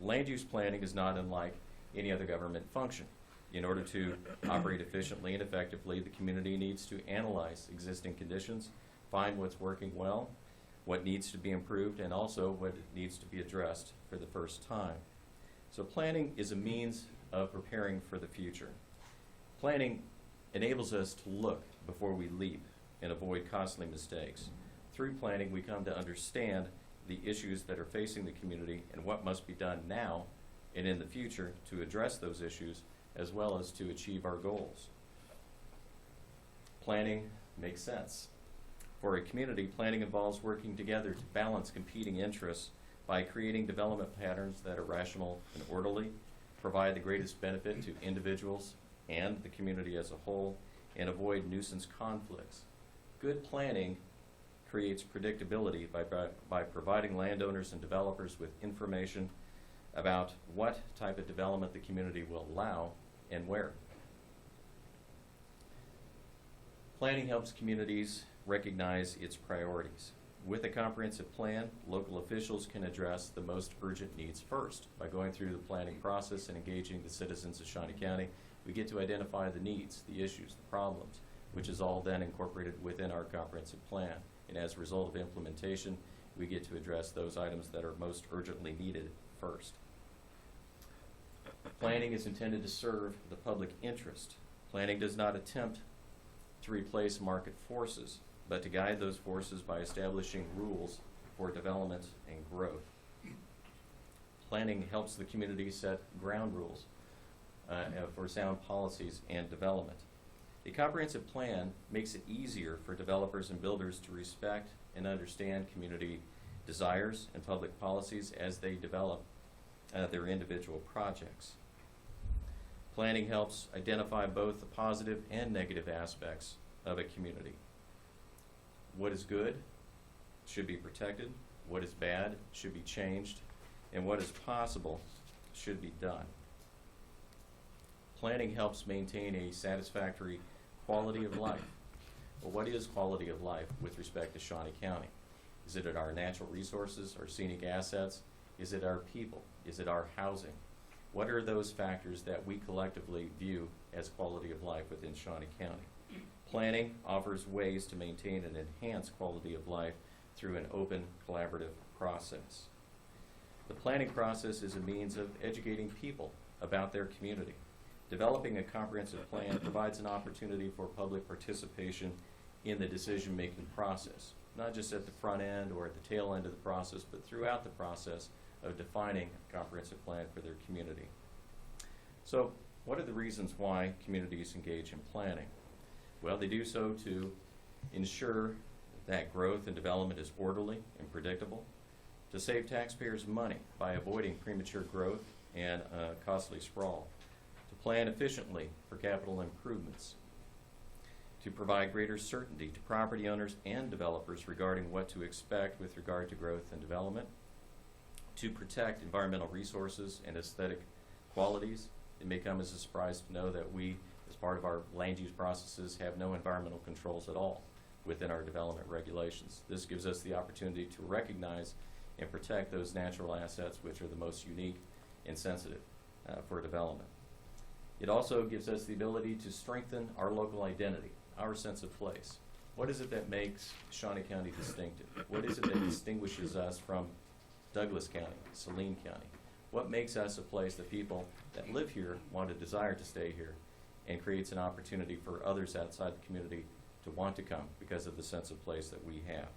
Land use planning is not unlike any other government function. In order to operate efficiently and effectively, the community needs to analyze existing conditions, find what's working well, what needs to be improved, and also what needs to be addressed for the first time. So planning is a means of preparing for the future. Planning enables us to look before we leap and avoid costly mistakes. Through planning, we come to understand the issues that are facing the community and what must be done now and in the future to address those issues, as well as to achieve our goals. Planning makes sense. For a community, planning involves working together to balance competing interests by creating development patterns that are rational and orderly, provide the greatest benefit to individuals and the community as a whole, and avoid nuisance conflicts. Good planning creates predictability by providing landowners and developers with information about what type of development the community will allow and where. Planning helps communities recognize its priorities. With a comprehensive plan, local officials can address the most urgent needs first. By going through the planning process and engaging the citizens of Shawnee County, we get to identify the needs, the issues, the problems, which is all then incorporated within our comprehensive plan. And as a result of implementation, we get to address those items that are most urgently needed first. Planning is intended to serve the public interest. Planning does not attempt to replace market forces, but to guide those forces by establishing rules for development and growth. Planning helps the community set ground rules for sound policies and development. A comprehensive plan makes it easier for developers and builders to respect and understand community desires and public policies as they develop their individual projects. Planning helps identify both the positive and negative aspects of a community. What is good should be protected, what is bad should be changed, and what is possible should be done. Planning helps maintain a satisfactory quality of life. Well, what is quality of life with respect to Shawnee County? Is it our natural resources, our scenic assets? Is it our people? Is it our housing? What are those factors that we collectively view as quality of life within Shawnee County? Planning offers ways to maintain and enhance quality of life through an open, collaborative process. The planning process is a means of educating people about their community. Developing a comprehensive plan provides an opportunity for public participation in the decision-making process, not just at the front end or at the tail end of the process, but throughout the process of defining a comprehensive plan for their community. So, what are the reasons why communities engage in planning? Well, they do so to ensure that growth and development is orderly and predictable, to save taxpayers money by avoiding premature growth and costly sprawl, to plan efficiently for capital improvements, to provide greater certainty to property owners and developers regarding what to expect with regard to growth and development, to protect environmental resources and aesthetic qualities. It may come as a surprise to know that we, as part of our land use processes, have no environmental controls at all within our development regulations. This gives us the opportunity to recognize and protect those natural assets which are the most unique and sensitive for development. It also gives us the ability to strengthen our local identity, our sense of place. What is it that makes Shawnee County distinctive? What is it that distinguishes us from Douglas County, Saline County? What makes us a place that people that live here want to desire to stay here, and creates an opportunity for others outside the community to want to come because of the sense of place that we have.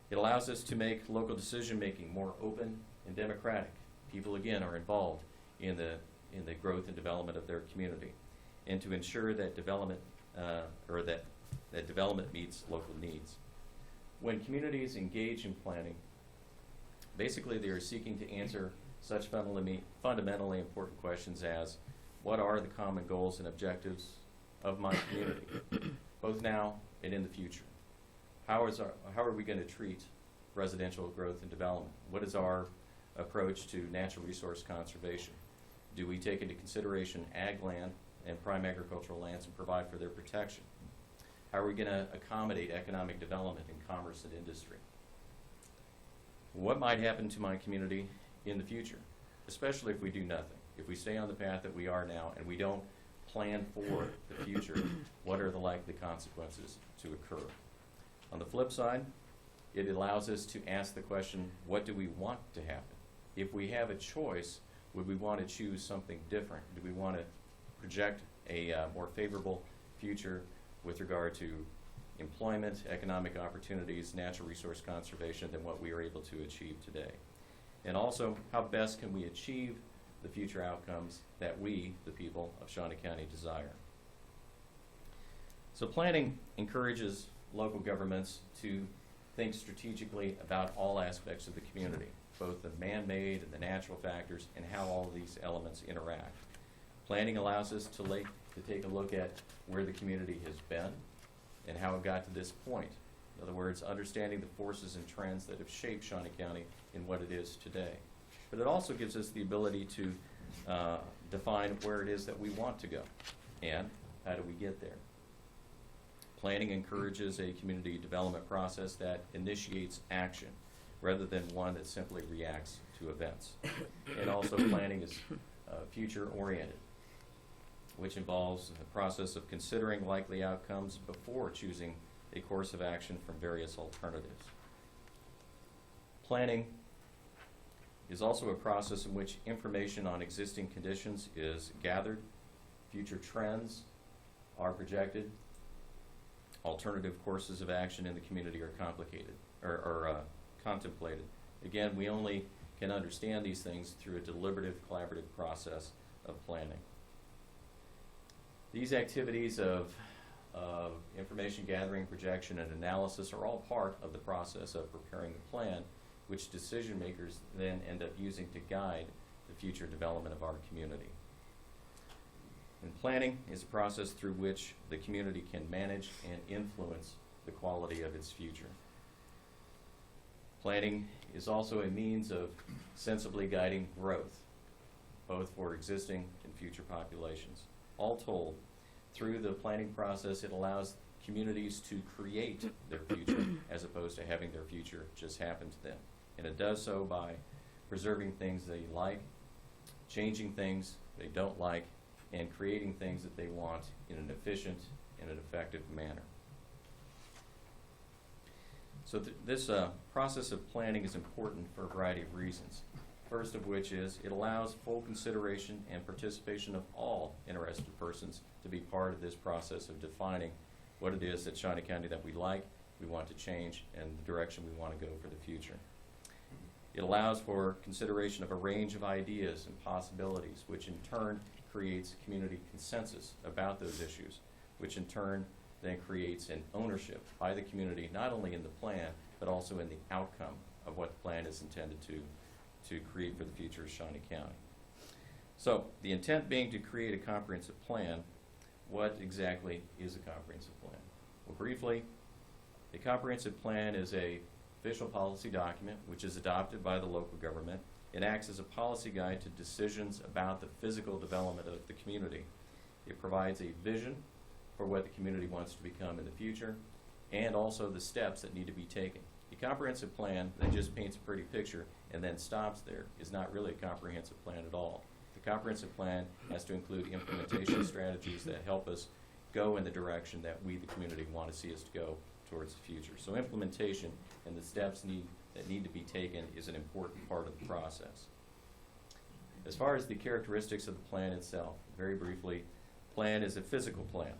It allows us to make local decision-making more open and democratic. People, again, are involved in the growth and development of their community, and to ensure that development that development meets local needs. When communities engage in planning, basically they are seeking to answer such fundamentally important questions as, what are the common goals and objectives of my community, both now and in the future? How are we going to treat residential growth and development? What is our approach to natural resource conservation? Do we take into consideration ag land and prime agricultural lands and provide for their protection? How are we going to accommodate economic development in commerce and industry? What might happen to my community in the future, especially if we do nothing? If we stay on the path that we are now and we don't plan for the future, what are the likely consequences to occur? On the flip side, it allows us to ask the question, what do we want to happen? If we have a choice, would we want to choose something different? Do we want to project a more favorable future with regard to employment, economic opportunities, natural resource conservation than what we are able to achieve today? And also, how best can we achieve the future outcomes that we, the people of Shawnee County, desire? So planning encourages local governments to think strategically about all aspects of the community, both the man-made and the natural factors, and how all of these elements interact. Planning allows us to take a look at where the community has been and how it got to this point. In other words, understanding the forces and trends that have shaped Shawnee County in what it is today. But it also gives us the ability to define where it is that we want to go and how do we get there. Planning encourages a community development process that initiates action rather than one that simply reacts to events. And also planning is future-oriented, which involves the process of considering likely outcomes before choosing a course of action from various alternatives. Planning is also a process in which information on existing conditions is gathered, future trends are projected, alternative courses of action in the community are contemplated. Again, we only can understand these things through a deliberative, collaborative process of planning. These activities of information gathering, projection, and analysis are all part of the process of preparing the plan, which decision makers then end up using to guide the future development of our community. And planning is a process through which the community can manage and influence the quality of its future. Planning is also a means of sensibly guiding growth, both for existing and future populations. All told, through the planning process, it allows communities to create their future as opposed to having their future just happen to them. And it does so by preserving things they like, changing things they don't like, and creating things that they want in an efficient and an effective manner. So this process of planning is important for a variety of reasons. First of which is it allows full consideration and participation of all interested persons to be part of this process of defining what it is that Shawnee County that we like, we want to change, and the direction we want to go for the future. It allows for consideration of a range of ideas and possibilities, which in turn creates community consensus about those issues, which in turn then creates an ownership by the community, not only in the plan, but also in the outcome of what the plan is intended to create for the future of Shawnee County. So the intent being to create a comprehensive plan. What exactly is a comprehensive plan? Well, briefly, a comprehensive plan is a official policy document which is adopted by the local government. It acts as a policy guide to decisions about the physical development of the community. It provides a vision for what the community wants to become in the future, and also the steps that need to be taken. A comprehensive plan that just paints a pretty picture and then stops there is not really a comprehensive plan at all. The comprehensive plan has to include implementation strategies that help us go in the direction that we, the community, want to see us to go towards the future. So implementation and the steps that need to be taken is an important part of the process. As far as the characteristics of the plan itself, very briefly, plan is a physical plan.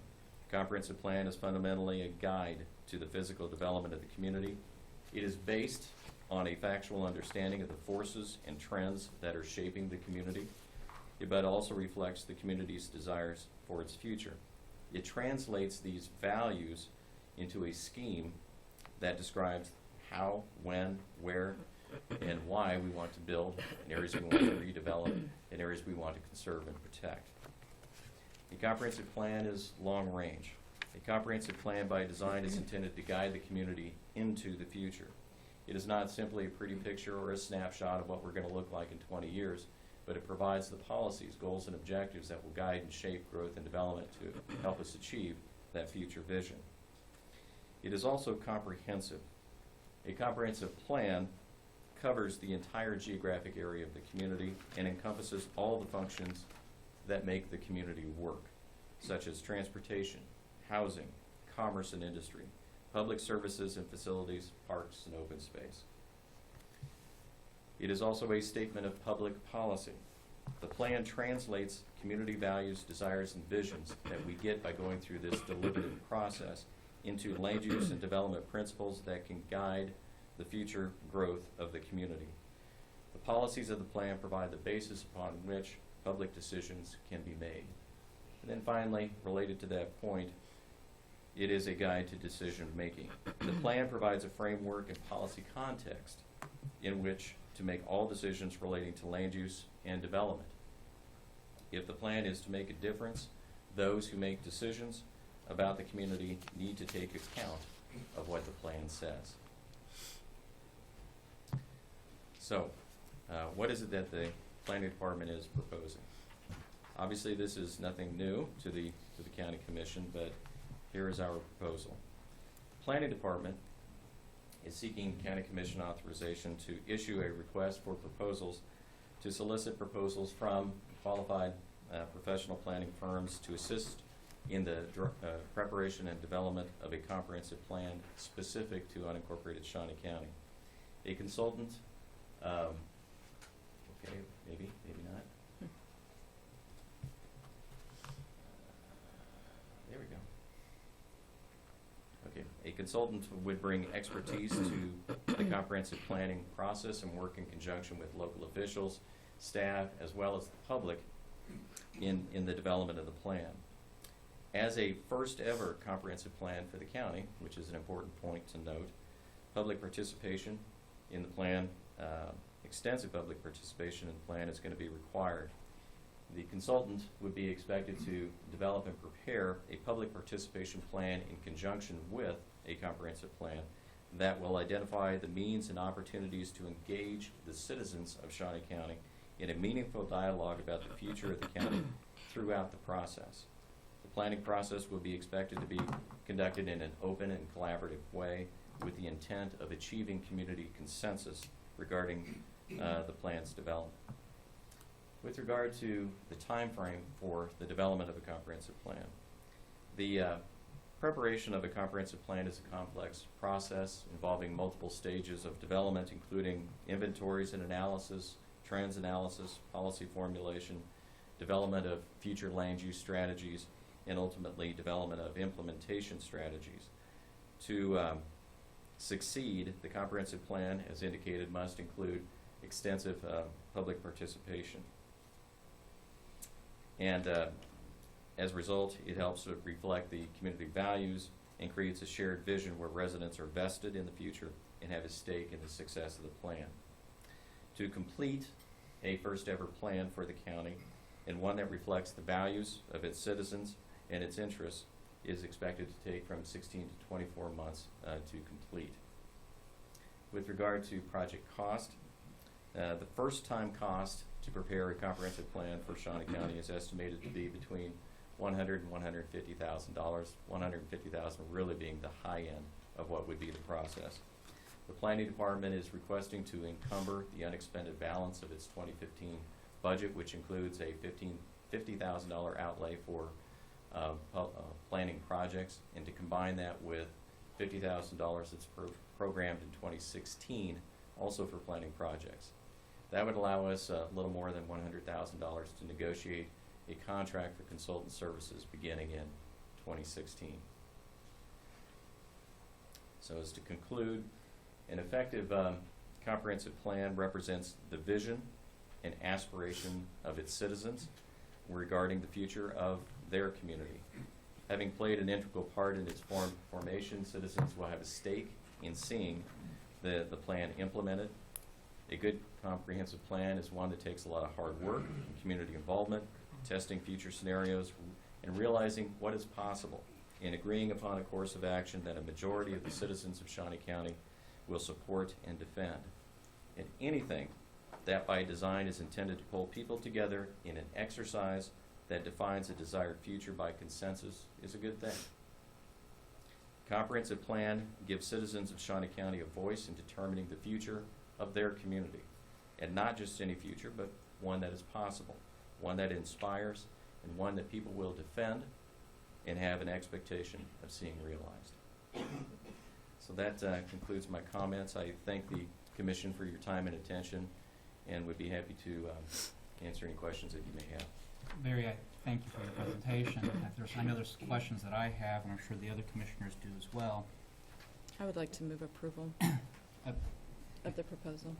A comprehensive plan is fundamentally a guide to the physical development of the community. It is based on a factual understanding of the forces and trends that are shaping the community, but also reflects the community's desires for its future. It translates these values into a scheme that describes how, when, where, and why we want to build, in areas we want to redevelop, in areas we want to conserve and protect. A comprehensive plan is long range. A comprehensive plan by design is intended to guide the community into the future. It is not simply a pretty picture or a snapshot of what we're going to look like in 20 years, but it provides the policies, goals, and objectives that will guide and shape growth and development to help us achieve that future vision. It is also comprehensive. A comprehensive plan covers the entire geographic area of the community and encompasses all the functions that make the community work, such as transportation, housing, commerce and industry, public services and facilities, parks and open space. It is also a statement of public policy. The plan translates community values, desires, and visions that we get by going through this deliberative process into land use and development principles that can guide the future growth of the community. The policies of the plan provide the basis upon which public decisions can be made. And then finally, related to that point, It is a guide to decision-making. The plan provides a framework and policy context in which to make all decisions relating to land use and development. If the plan is to make a difference, those who make decisions about the community need to take account of what the plan says. So, what is it that the planning department is proposing? Obviously, this is nothing new to the county commission, but here is our proposal. Planning department is seeking county commission authorization to issue a request for proposals to solicit proposals from qualified professional planning firms to assist in the preparation and development of a comprehensive plan specific to unincorporated Shawnee County. A consultant, okay, maybe not. There we go. Okay, a consultant would bring expertise to the comprehensive planning process and work in conjunction with local officials, staff, as well as the public in the development of the plan. As a first ever comprehensive plan for the county, which is an important point to note, public participation in the plan, extensive public participation in the plan is going to be required. The consultant would be expected to develop and prepare a public participation plan in conjunction with a comprehensive plan that will identify the means and opportunities to engage the citizens of Shawnee County in a meaningful dialogue about the future of the county throughout the process. The planning process will be expected to be conducted in an open and collaborative way with the intent of achieving community consensus regarding the plan's development. With regard to the time frame for the development of a comprehensive plan, the preparation of a comprehensive plan is a complex process involving multiple stages of development, including inventories and analysis, trends analysis, policy formulation, development of future land use strategies, and ultimately development of implementation strategies. To succeed, the comprehensive plan, as indicated, must include extensive public participation. And as a result, it helps to reflect the community values and creates a shared vision where residents are vested in the future and have a stake in the success of the plan. To complete a first ever plan for the county and one that reflects the values of its citizens and its interests is expected to take from 16 to 24 months to complete. With regard to project cost, the first time cost to prepare a comprehensive plan for Shawnee County is estimated to be between $100,000 and $150,000. $150,000 really being the high end of what would be the process. The planning department is requesting to encumber the unexpended balance of its 2015 budget, which includes a $50,000 outlay for planning projects, and to combine that with $50,000 that's programmed in 2016 also for planning projects. That would allow us a little more than $100,000 to negotiate a contract for consultant services beginning in 2016. So as to conclude, an effective comprehensive plan represents the vision and aspiration of its citizens regarding the future of their community. Having played an integral part in its formation, citizens will have a stake in seeing the plan implemented. A good comprehensive plan is one that takes a lot of hard work and community involvement, testing future scenarios, and realizing what is possible, and agreeing upon a course of action that a majority of the citizens of Shawnee County will support and defend. And anything that by design is intended to pull people together in an exercise that defines a desired future by consensus is a good thing. Comprehensive plan gives citizens of Shawnee County a voice in determining the future of their community, and not just any future, but one that is possible, one that inspires, and one that people will defend and have an expectation of seeing realized. So that concludes my comments. I thank the Commission for your time and attention, and would be happy to answer any questions that you may have. Barry, I thank you for your presentation. I know there's questions that I have, and I'm sure the other commissioners do as well. I would like to move approval of the proposal.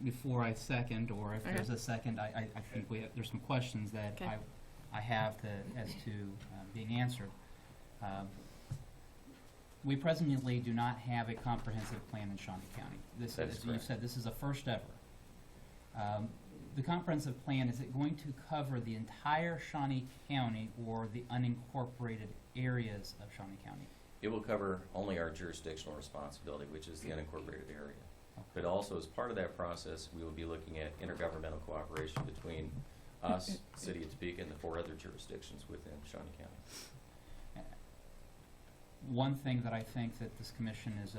Before I second, or if there's a second, I think there's some questions that Okay. I have as to being answered. We presently do not have a comprehensive plan in Shawnee County. This, That is as you correct. said, this is a first ever. The comprehensive plan, is it going to cover the entire Shawnee County or the unincorporated areas of Shawnee County? It will cover only our jurisdictional responsibility, which is the unincorporated area. But also, as part of that process, we will be looking at intergovernmental cooperation between us, City of Topeka, and the 4 other jurisdictions within Shawnee County. One thing that I think that this commission has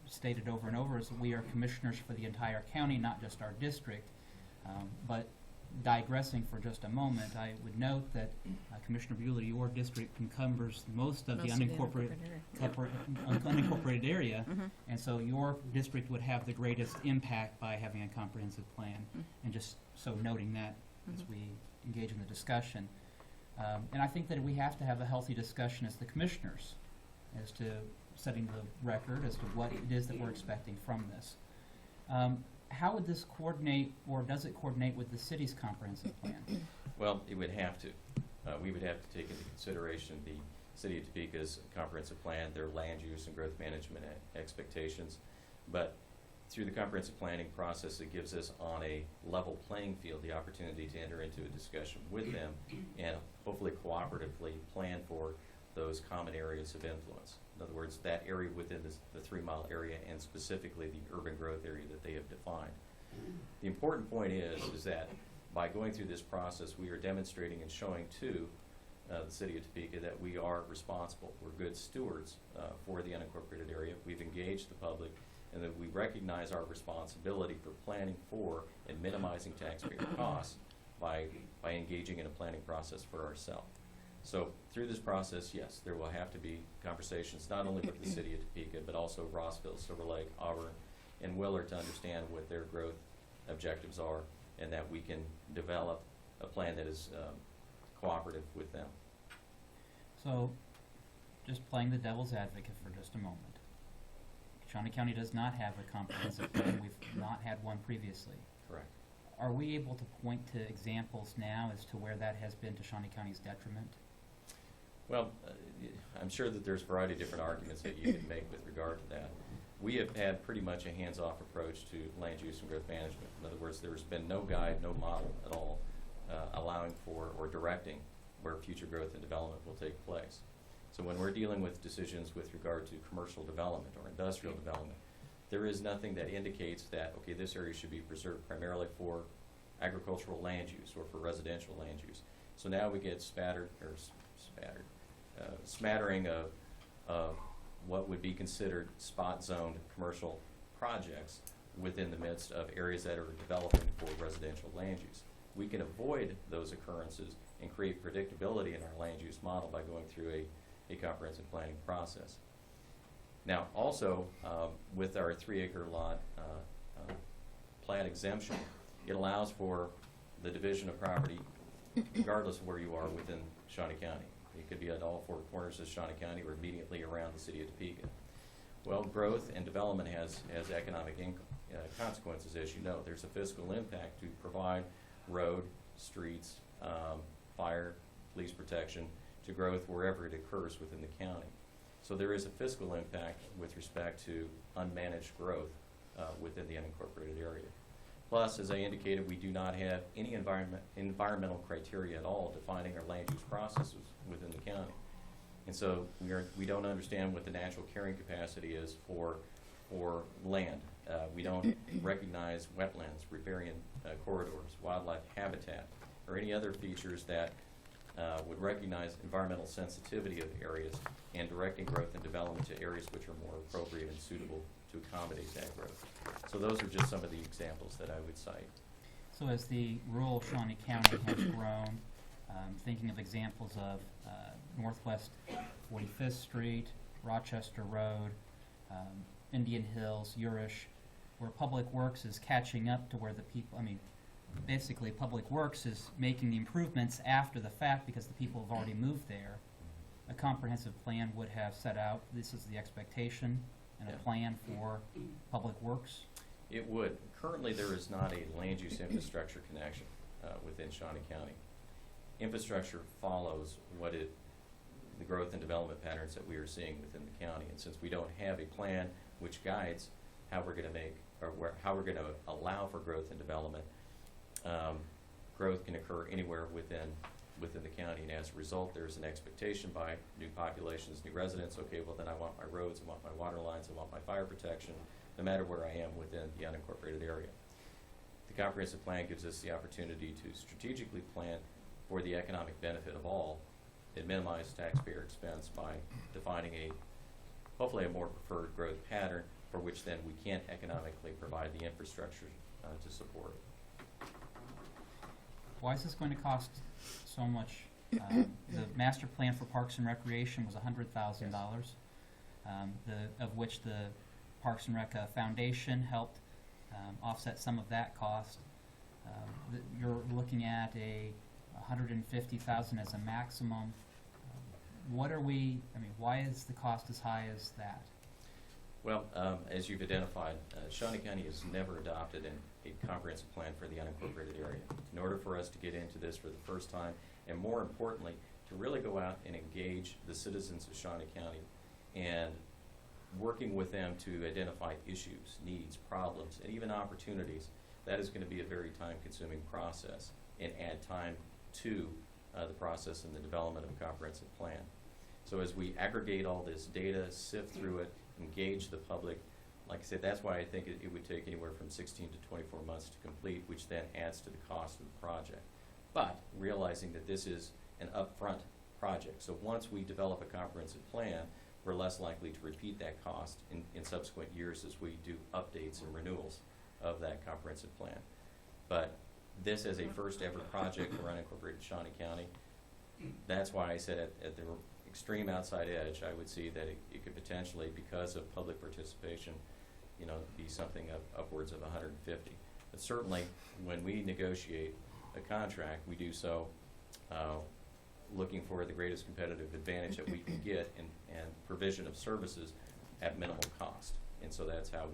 stated over and over is that we are commissioners for the entire county, not just our district. But digressing for just a moment, I would note that Commissioner Bueller, your district encumbers most of the unincorporated unincorporated area, and so your district would have the greatest impact by having a comprehensive plan. And just so noting that as we engage in the discussion. And I think that we have to have a healthy discussion as the commissioners as to setting the record as to what it is that we're expecting from this. How would this coordinate, or does it coordinate with the city's comprehensive plan? Well, it would have to. We would have to take into consideration the City of Topeka's comprehensive plan, their land use and growth management expectations. But through the comprehensive planning process, it gives us on a level playing field the opportunity to enter into a discussion with them and hopefully cooperatively plan for those common areas of influence. In other words, that area within the 3-mile area and specifically the urban growth area that they have defined. The important point is that by going through this process, we are demonstrating and showing to the City of Topeka that we are responsible. We're good stewards for the unincorporated area. We've engaged the public, and that we recognize our responsibility for planning for and minimizing taxpayer costs by engaging in a planning process for ourselves. So through this process, yes, there will have to be conversations not only with the City of Topeka, but also Rossville, Silver Lake, Auburn, and Willard to understand what their growth objectives are, and that we can develop a plan that is cooperative with them. So, just playing the devil's advocate for just a moment. Shawnee County does not have a comprehensive plan. We've not had one previously. Correct. Are we able to point to examples now as to where that has been to Shawnee County's detriment? Well, I'm sure that there's a variety of different arguments that you can make with regard to that. We have had pretty much a hands-off approach to land use and growth management. In other words, there's been no guide, no model at all allowing for or directing where future growth and development will take place. So when we're dealing with decisions with regard to commercial development or industrial development, there is nothing that indicates that, okay, this area should be preserved primarily for agricultural land use or for residential land use. So now we get smattering of what would be considered spot zoned commercial projects within the midst of areas that are developing for residential land use. We can avoid those occurrences and create predictability in our land use model by going through a comprehensive planning process. Now, also, with our 3-acre lot plat exemption, it allows for the division of property regardless of where you are within Shawnee County. It could be at all 4 corners of Shawnee County or immediately around the City of Topeka. Well, growth and development has economic consequences, as you know. There's a fiscal impact to provide road, streets, fire, police protection to growth wherever it occurs within the county. So there is a fiscal impact with respect to unmanaged growth within the unincorporated area. Plus, as I indicated, we do not have any environmental criteria at all defining our land use processes within the county. And so we don't understand what the natural carrying capacity is for land. We don't recognize wetlands, riparian corridors, wildlife habitat, or any other features that would recognize environmental sensitivity of areas and directing growth and development to areas which are more appropriate and suitable to accommodate that growth. So those are just some of the examples that I would cite. So as the rural Shawnee County has grown, thinking of examples of Northwest 45th Street, Rochester Road, Indian Hills, Urish, where Public Works is catching up to where the people, basically Public Works is making the improvements after the fact because the people have already moved there. A comprehensive plan would have set out, this is the expectation, and a plan for Public Works. It would. Currently, there is not a land use infrastructure connection within Shawnee County. infrastructure follows the growth and development patterns that we are seeing within the county. And since we don't have a plan which guides how we're going to make, or how we're going to allow for growth and development, growth can occur anywhere within the county, and as a result, there's an expectation by new populations, new residents, okay, well then I want my roads, I want my water lines, I want my fire protection, no matter where I am within the unincorporated area. The comprehensive plan gives us the opportunity to strategically plan for the economic benefit of all and minimize taxpayer expense by defining hopefully a more preferred growth pattern for which then we can economically provide the infrastructure to support it. Why is this going to cost so much? The master plan for Parks and Recreation was $100,000, of which the Parks and Rec Foundation helped offset some of that cost. You're looking at $150,000 as a maximum. Why is the cost as high as that? Well, as you've identified, Shawnee County has never adopted a comprehensive plan for the unincorporated area. In order for us to get into this for the first time, and more importantly, to really go out and engage the citizens of Shawnee County and working with them to identify issues, needs, problems, and even opportunities, that is going to be a very time-consuming process and add time to the process and the development of a comprehensive plan. So as we aggregate all this data, sift through it, engage the public, like I said, that's why I think it would take anywhere from 16 to 24 months to complete, which then adds to the cost of the project. But realizing that this is an upfront project, so once we develop a comprehensive plan, we're less likely to repeat that cost in subsequent years as we do updates and renewals of that comprehensive plan. But this as a first ever project for unincorporated Shawnee County, that's why I said at the extreme outside edge, I would see that it could potentially, because of public participation, be something upwards of 150. But certainly, when we negotiate a contract, we do so looking for the greatest competitive advantage that we can get and provision of services at minimal cost. And so that's how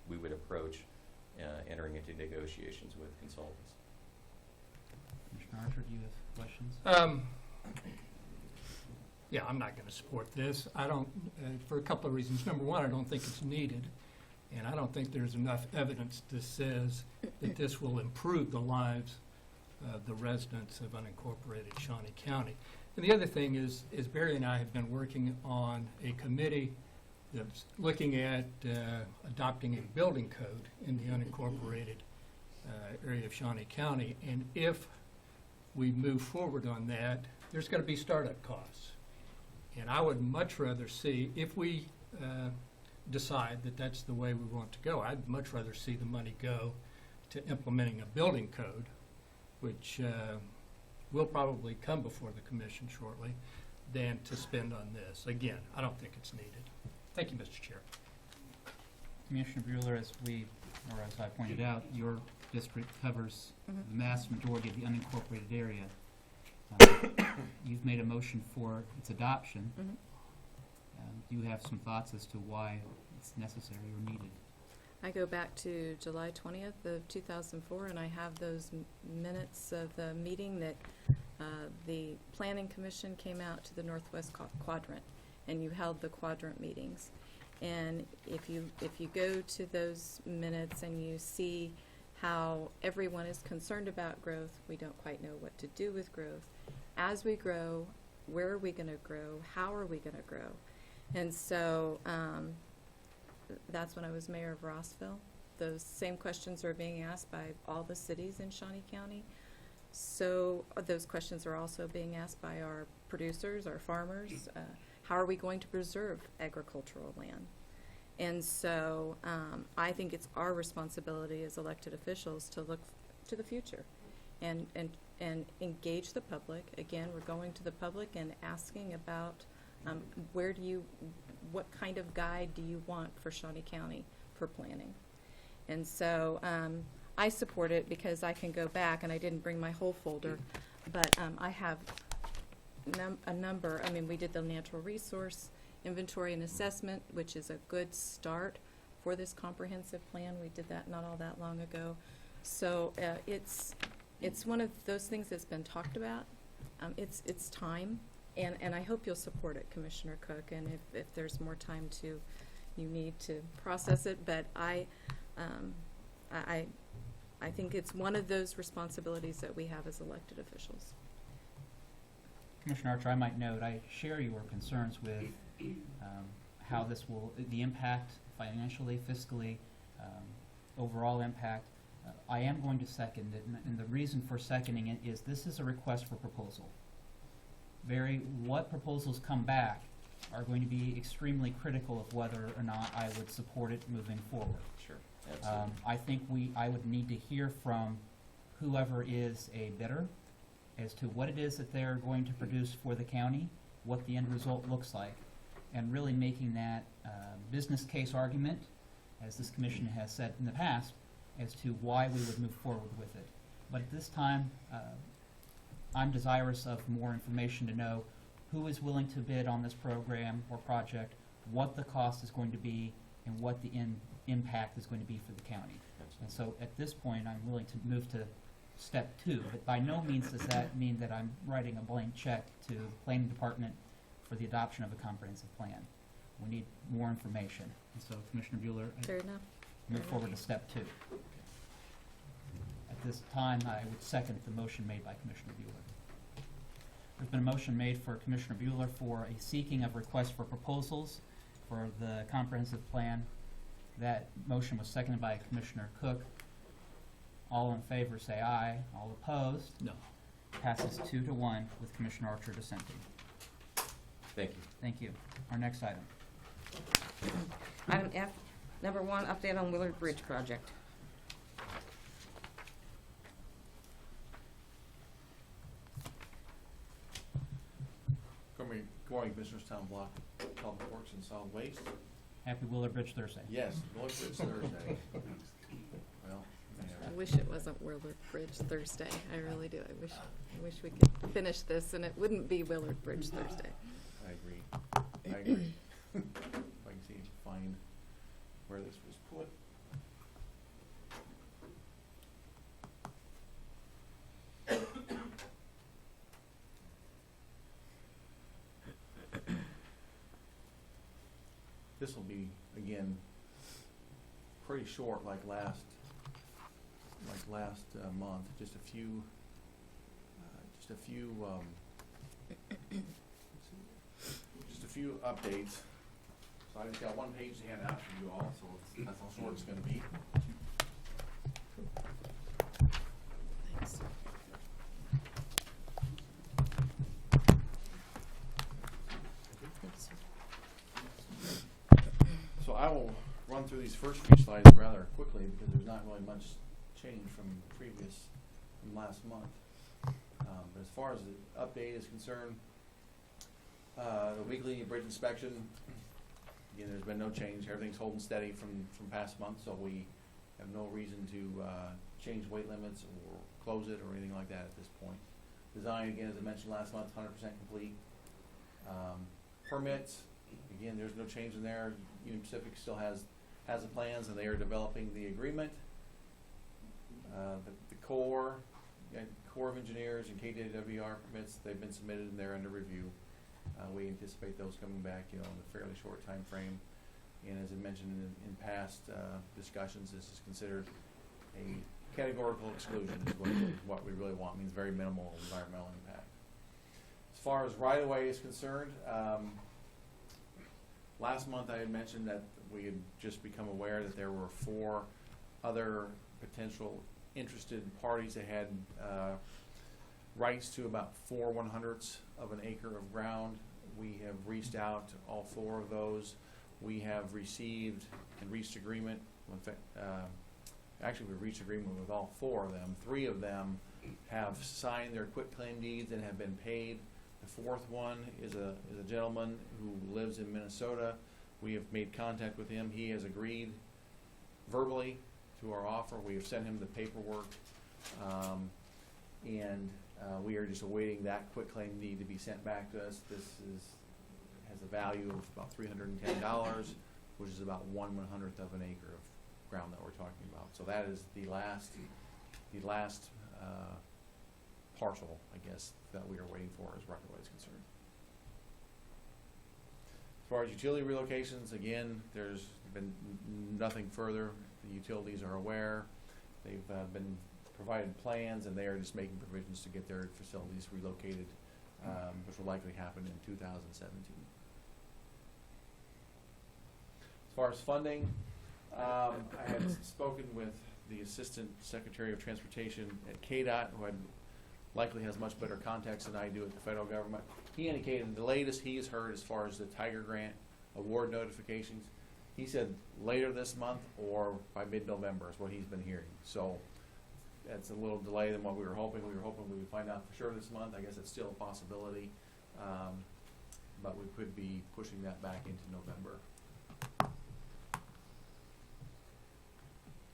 we would approach entering into negotiations with consultants. Commissioner Archer, do you have questions? Yeah, I'm not going to support this. I don't, for a couple of reasons. Number one, I don't think it's needed, and I don't think there's enough evidence that says that this will improve the lives of the residents of unincorporated Shawnee County. And the other thing is Barry and I have been working on a committee that's looking at adopting a building code in the unincorporated area of Shawnee County, and if we move forward on that, there's going to be startup costs. And I would much rather see, if we decide that that's the way we want to go, I'd much rather see the money go to implementing a building code, which will probably come before the commission shortly, than to spend on this. Again, I don't think it's needed. Thank you, Mr. Chair. Commissioner Bueller, as I pointed out, your district covers the vast majority of the unincorporated area. You've made a motion for its adoption. Do you have some thoughts as to why it's necessary or needed? I go back to July 20th of 2004, and I have those minutes of the meeting that the Planning Commission came out to the Northwest Quadrant, and you held the quadrant meetings. And if you go to those minutes and you see how everyone is concerned about growth, we don't quite know what to do with growth. As we grow, where are we going to grow? How are we going to grow? And so that's when I was mayor of Rossville. Those same questions are being asked by all the cities in Shawnee County. So those questions are also being asked by our producers, our farmers. How are we going to preserve agricultural land? And so I think it's our responsibility as elected officials to look to the future and engage the public. Again, we're going to the public and asking about what kind of guide do you want for Shawnee County for planning? And so I support it because I can go back, and I didn't bring my whole folder, but I have a number. I mean, we did the natural resource inventory and assessment, which is a good start for this comprehensive plan. We did that not all that long ago. So It's one of those things that's been talked about. It's time, and I hope you'll support it, Commissioner Cook, and if there's more time you need to process it, but I think it's one of those responsibilities that we have as elected officials. Commissioner Archer, I might note, I share your concerns with how this will, the impact financially, fiscally, overall impact. I am going to second it, and the reason for seconding it is this is a request for proposal. What proposals come back are going to be extremely critical of whether or not I would support it moving forward. Sure, absolutely. I think I would need to hear from whoever is a bidder as to what it is that they're going to produce for the county, what the end result looks like, and really making that business case argument, as this commission has said in the past, as to why we would move forward with it. But at this time, I'm desirous of more information to know who is willing to bid on this program or project, what the cost is going to be, and what the impact is going to be for the county. And so at this point, I'm willing to move to step 2, but by no means does that mean that I'm writing a blank check to the planning department for the adoption of a comprehensive plan. We need more information. And so, Commissioner Bueller, Fair enough. move forward to step 2. At this time, I would second the motion made by Commissioner Bueller. There's been a motion made for Commissioner Bueller for a seeking of requests for proposals for the comprehensive plan. That motion was seconded by Commissioner Cook. All in favor say aye. All opposed? No. Passes 2-1 with Commissioner Archer dissenting. Thank you. Thank you. Our next item. Item F, number 1, update on Willard Bridge project. Good morning, Commissioners, Town Block, Public Works and Solid Waste. Happy Willard Bridge Thursday. Yes, Willard Bridge Thursday. Well, I wish it wasn't Willard Bridge Thursday. I really do. I wish we could finish this and it wouldn't be Willard Bridge Thursday. I agree. If I can see, find where this was put. This will be, again, pretty short like last month. Just a few updates. So I just got one page to hand out for you all, so that's how short it's gonna be. Thanks. So I will run through these first few slides rather quickly because there's not really much change from last month. But as far as the update is concerned, the weekly bridge inspection, again, there's been no change. Everything's holding steady from past months, so we have no reason to change weight limits or close it or anything like that at this point. Design, again, as I mentioned last month, 100% complete. Permits, again, there's no change in there. Union Pacific still has the plans, and they are developing the agreement. The Corps of Engineers and KWR permits, they've been submitted and they're under review. We anticipate those coming back, in a fairly short time frame. And as I mentioned in past discussions, this is considered a categorical exclusion, is what we really want. It means very minimal environmental impact. As far as right-of-way is concerned, last month I had mentioned that we had just become aware that there were 4 other potential interested parties that had rights to about 4/100ths of an acre of ground. We have reached out to all 4 of those. We have received and reached agreement. In fact, actually, we've reached agreement with all 4 of them. 3 of them have signed their quitclaim deeds and have been paid. The 4th one is a gentleman who lives in Minnesota. We have made contact with him. He has agreed verbally to our offer. We have sent him the paperwork, and we are just awaiting that quitclaim deed to be sent back to us. This has a value of about $310, which is about 1/100th of an acre of ground that we're talking about. So that is the last parcel, I guess, that we are waiting for as right-of-way is concerned. As far as utility relocations, again, there's been nothing further. The utilities are aware. They've been provided plans, and they are just making provisions to get their facilities relocated, which will likely happen in 2017. As far as funding, I had spoken with the Assistant Secretary of Transportation at KDOT, who likely has much better contacts than I do at the federal government. He indicated the latest he has heard as far as the Tiger Grant award notifications, he said later this month or by mid-November is what he's been hearing. So that's a little delay than what we were hoping. We were hoping we would find out for sure this month. I guess it's still a possibility, but we could be pushing that back into November.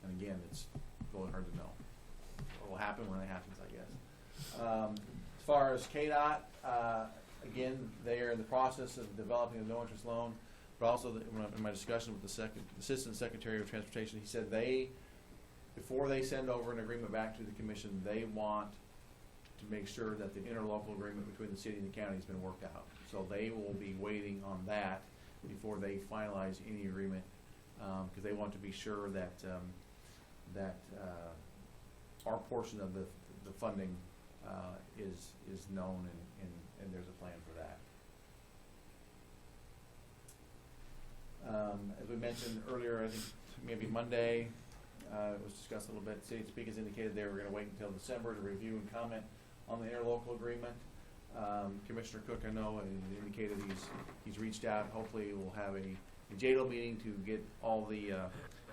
And again, it's really hard to know what will happen when it happens, I guess. As far as KDOT, again, they are in the process of developing a no-interest loan, but also in my discussion with the Assistant Secretary of Transportation, he said before they send over an agreement back to the commission, they want to make sure that the interlocal agreement between the city and the county has been worked out. So they will be waiting on that before they finalize any agreement, because they want to be sure that our portion of the funding is known and there's a plan for that. As we mentioned earlier, I think maybe Monday, it was discussed a little bit. City speakers indicated they were going to wait until December to review and comment on the interlocal agreement. Commissioner Cook, I know, indicated he's reached out. Hopefully, we'll have a JADO meeting to get all the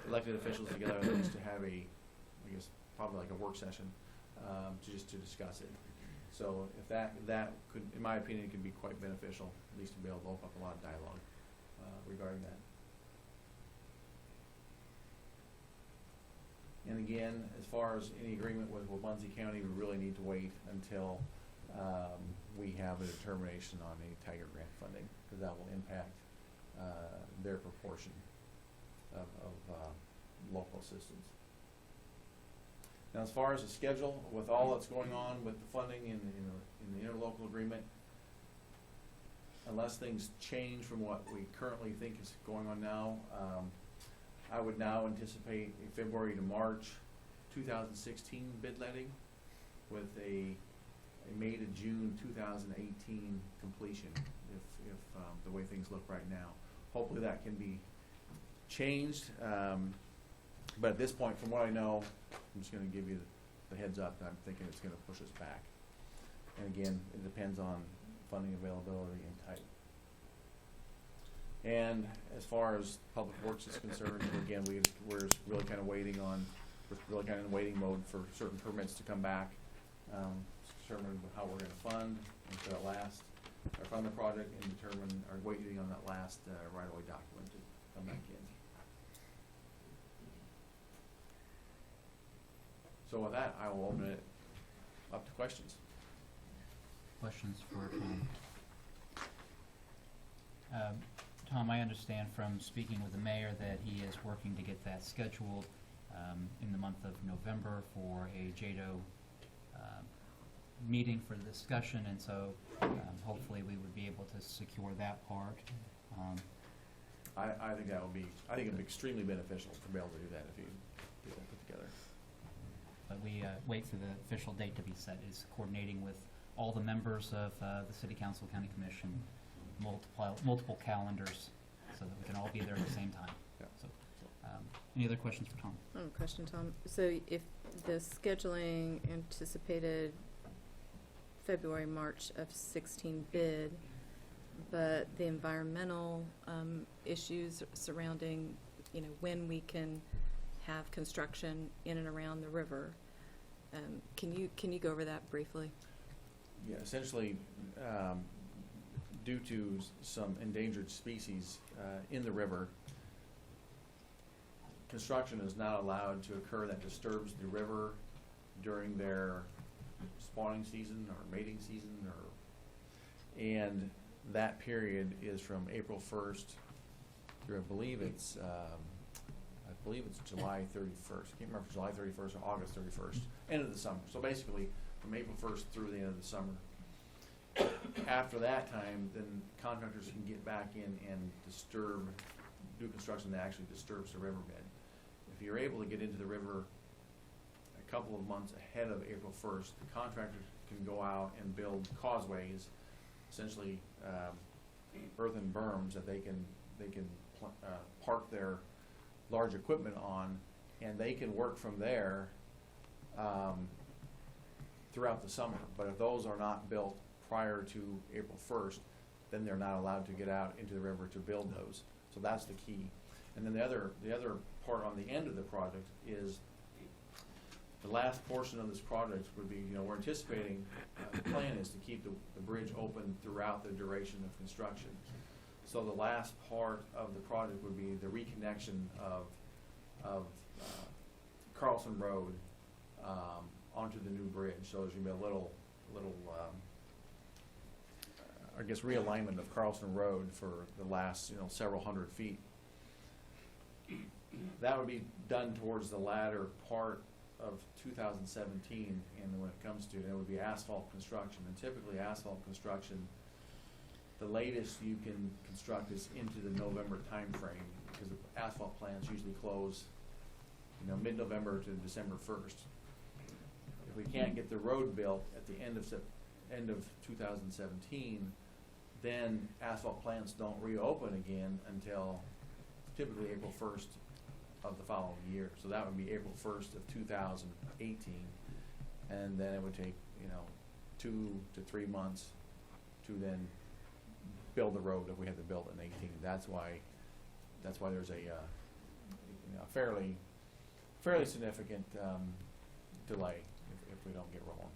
elected officials together, at least to have I guess, probably like a work session, to discuss it. So if that could, in my opinion, could be quite beneficial, at least to be able to open up a lot of dialogue regarding that. And again, as far as any agreement with Wabunsee County, we really need to wait until we have a determination on any Tiger Grant funding, because that will impact their proportion of local assistance. Now, as far as the schedule, with all that's going on with the funding in the interlocal agreement, unless things change from what we currently think is going on now, I would now anticipate a February to March 2016 bid letting with a May to June 2018 completion if the way things look right now. Hopefully that can be changed, but at this point, from what I know, I'm just going to give you the heads up that I'm thinking it's going to push us back. And again, it depends on funding availability and type. And as far as Public Works is concerned, again, we're really kind of waiting on, we're really kind of in waiting mode for certain permits to come back, determine how we're going to fund fund the project, and waiting on that last right-of-way document to come back in. So with that, I will open it up to questions. Questions for Tom? Tom, I understand from speaking with the mayor that he is working to get that scheduled in the month of November for a JADO meeting for discussion, and so hopefully we would be able to secure that part. I think that would be, I think it would be extremely beneficial to be able to do that if you get that put together. But we wait for the official date to be set. Is coordinating with all the members of the City Council, County Commission, multiple calendars, so that we can all be there at the same time. Yeah. So, any other questions for Tom? I have a question, Tom. So if the scheduling anticipated February, March of 16 bid, but the environmental issues surrounding, when we can have construction in and around the river, can you go over that briefly? Yeah, essentially, due to some endangered species in the river, construction is not allowed to occur that disturbs the river during their spawning season or mating season, and that period is from April 1st through, I believe it's July 31st. I can't remember if it's July 31st or August 31st, end of the summer. So basically, from April 1st through the end of the summer. After that time, then contractors can get back in and do construction that actually disturbs the riverbed. If you're able to get into the river a couple of months ahead of April 1st, the contractors can go out and build causeways, essentially earthen berms that they can park their large equipment on, and they can work from there throughout the summer. But if those are not built prior to April 1st, then they're not allowed to get out into the river to build those. So that's the key. And then the other part on the end of the project is the last portion of this project would be, we're anticipating, the plan is to keep the bridge open throughout the duration of construction. So the last part of the project would be the reconnection of Carlson Road onto the new bridge. So there's going to be a little I guess realignment of Carlson Road for the last several hundred feet. That would be done towards the latter part of 2017, and when it comes to it would be asphalt construction. And typically asphalt construction, the latest you can construct is into the November time frame, because the asphalt plants usually close mid-November to December 1st. If we can't get the road built at the end of 2017, then asphalt plants don't reopen again until typically April 1st of the following year. So that would be April 1st of 2018, and then it would take 2 to 3 months to then build the road if we had to build it in 18. That's why there's a fairly significant delay if we don't get rolling.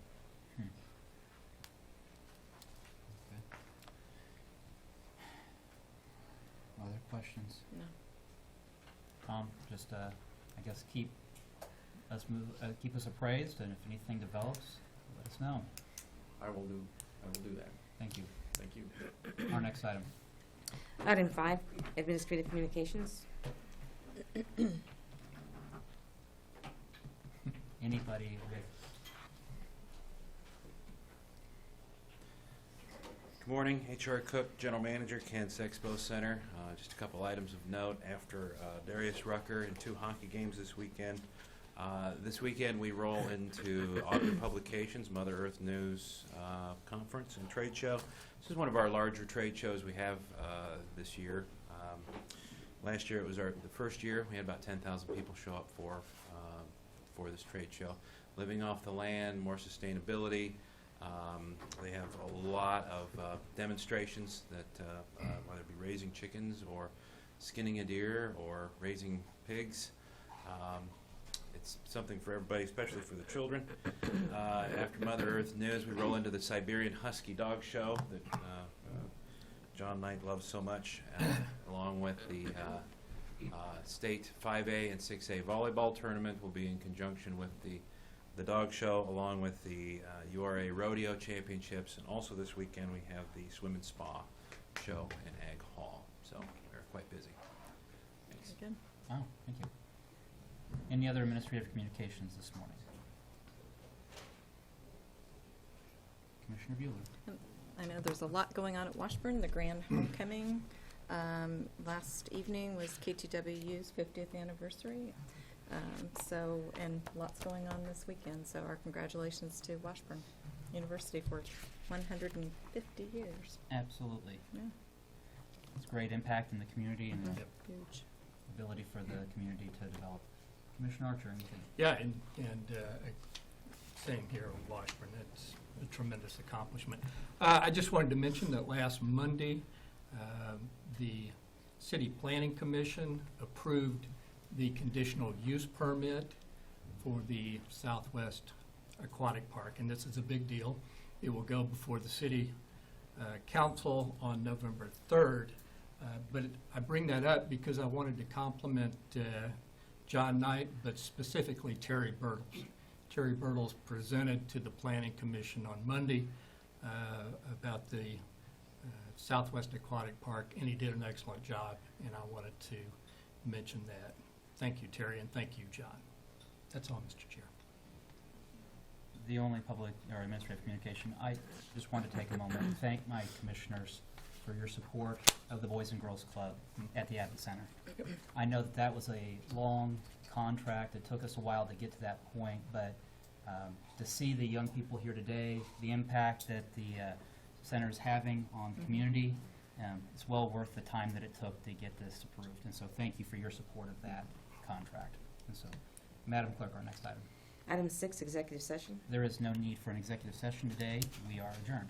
Other questions? No. Tom, just I guess keep us appraised, and if anything develops, let us know. I will do that. Thank you. Thank you. Our next item. Item 5, Administrative Communications. Anybody with? Good morning, HR Cook, General Manager, Kansas Expo Center. Just a couple items of note after Darius Rucker and 2 hockey games this weekend. This weekend we roll into Auburn Publications, Mother Earth News Conference and Trade Show. This is one of our larger trade shows we have this year. Last year it was the first year. We had about 10,000 people show up for this trade show. Living off the land, more sustainability. They have a lot of demonstrations that whether it be raising chickens or skinning a deer or raising pigs. It's something for everybody, especially for the children. After Mother Earth News, we roll into the Siberian Husky Dog Show that John Knight loves so much, along with the state 5A and 6A volleyball tournament. Will be in conjunction with the dog show, along with the URA Rodeo Championships, and also this weekend we have the Swim and Spa show in Ag Hall. So we're quite busy. Thanks. Good. Oh, thank you. Any other administrative communications this morning? Commissioner Bueller. I know there's a lot going on at Washburn, the grand homecoming. Last evening was KTWU's 50th anniversary. And lots going on this weekend. So our congratulations to Washburn University for 150 years. Absolutely. Yeah. It's great impact in the community and the Huge. ability for the community to develop. Commissioner Archer, anything? Yeah, and same here in Washburn. It's a tremendous accomplishment. I just wanted to mention that last Monday, the City Planning Commission approved the conditional use permit for the Southwest Aquatic Park, and this is a big deal. It will go before the City Council on November 3rd, but I bring that up because I wanted to compliment John Knight, but specifically Terry Bertles. Terry Bertles presented to the Planning Commission on Monday about the Southwest Aquatic Park, and he did an excellent job, and I wanted to mention that. Thank you, Terry, and thank you, John. That's all, Mr. Chair. the only public or administrative communication, I just want to take a moment and thank my commissioners for your support of the Boys and Girls Club at the Abbott Center. I know that that was a long contract. It took us a while to get to that point, but to see the young people here today, the impact that the center is having on the community, it's well worth the time that it took to get this approved. And so thank you for your support of that contract. And so, Madam Clerk, our next item. Item 6, executive session. There is no need for an executive session today. We are adjourned.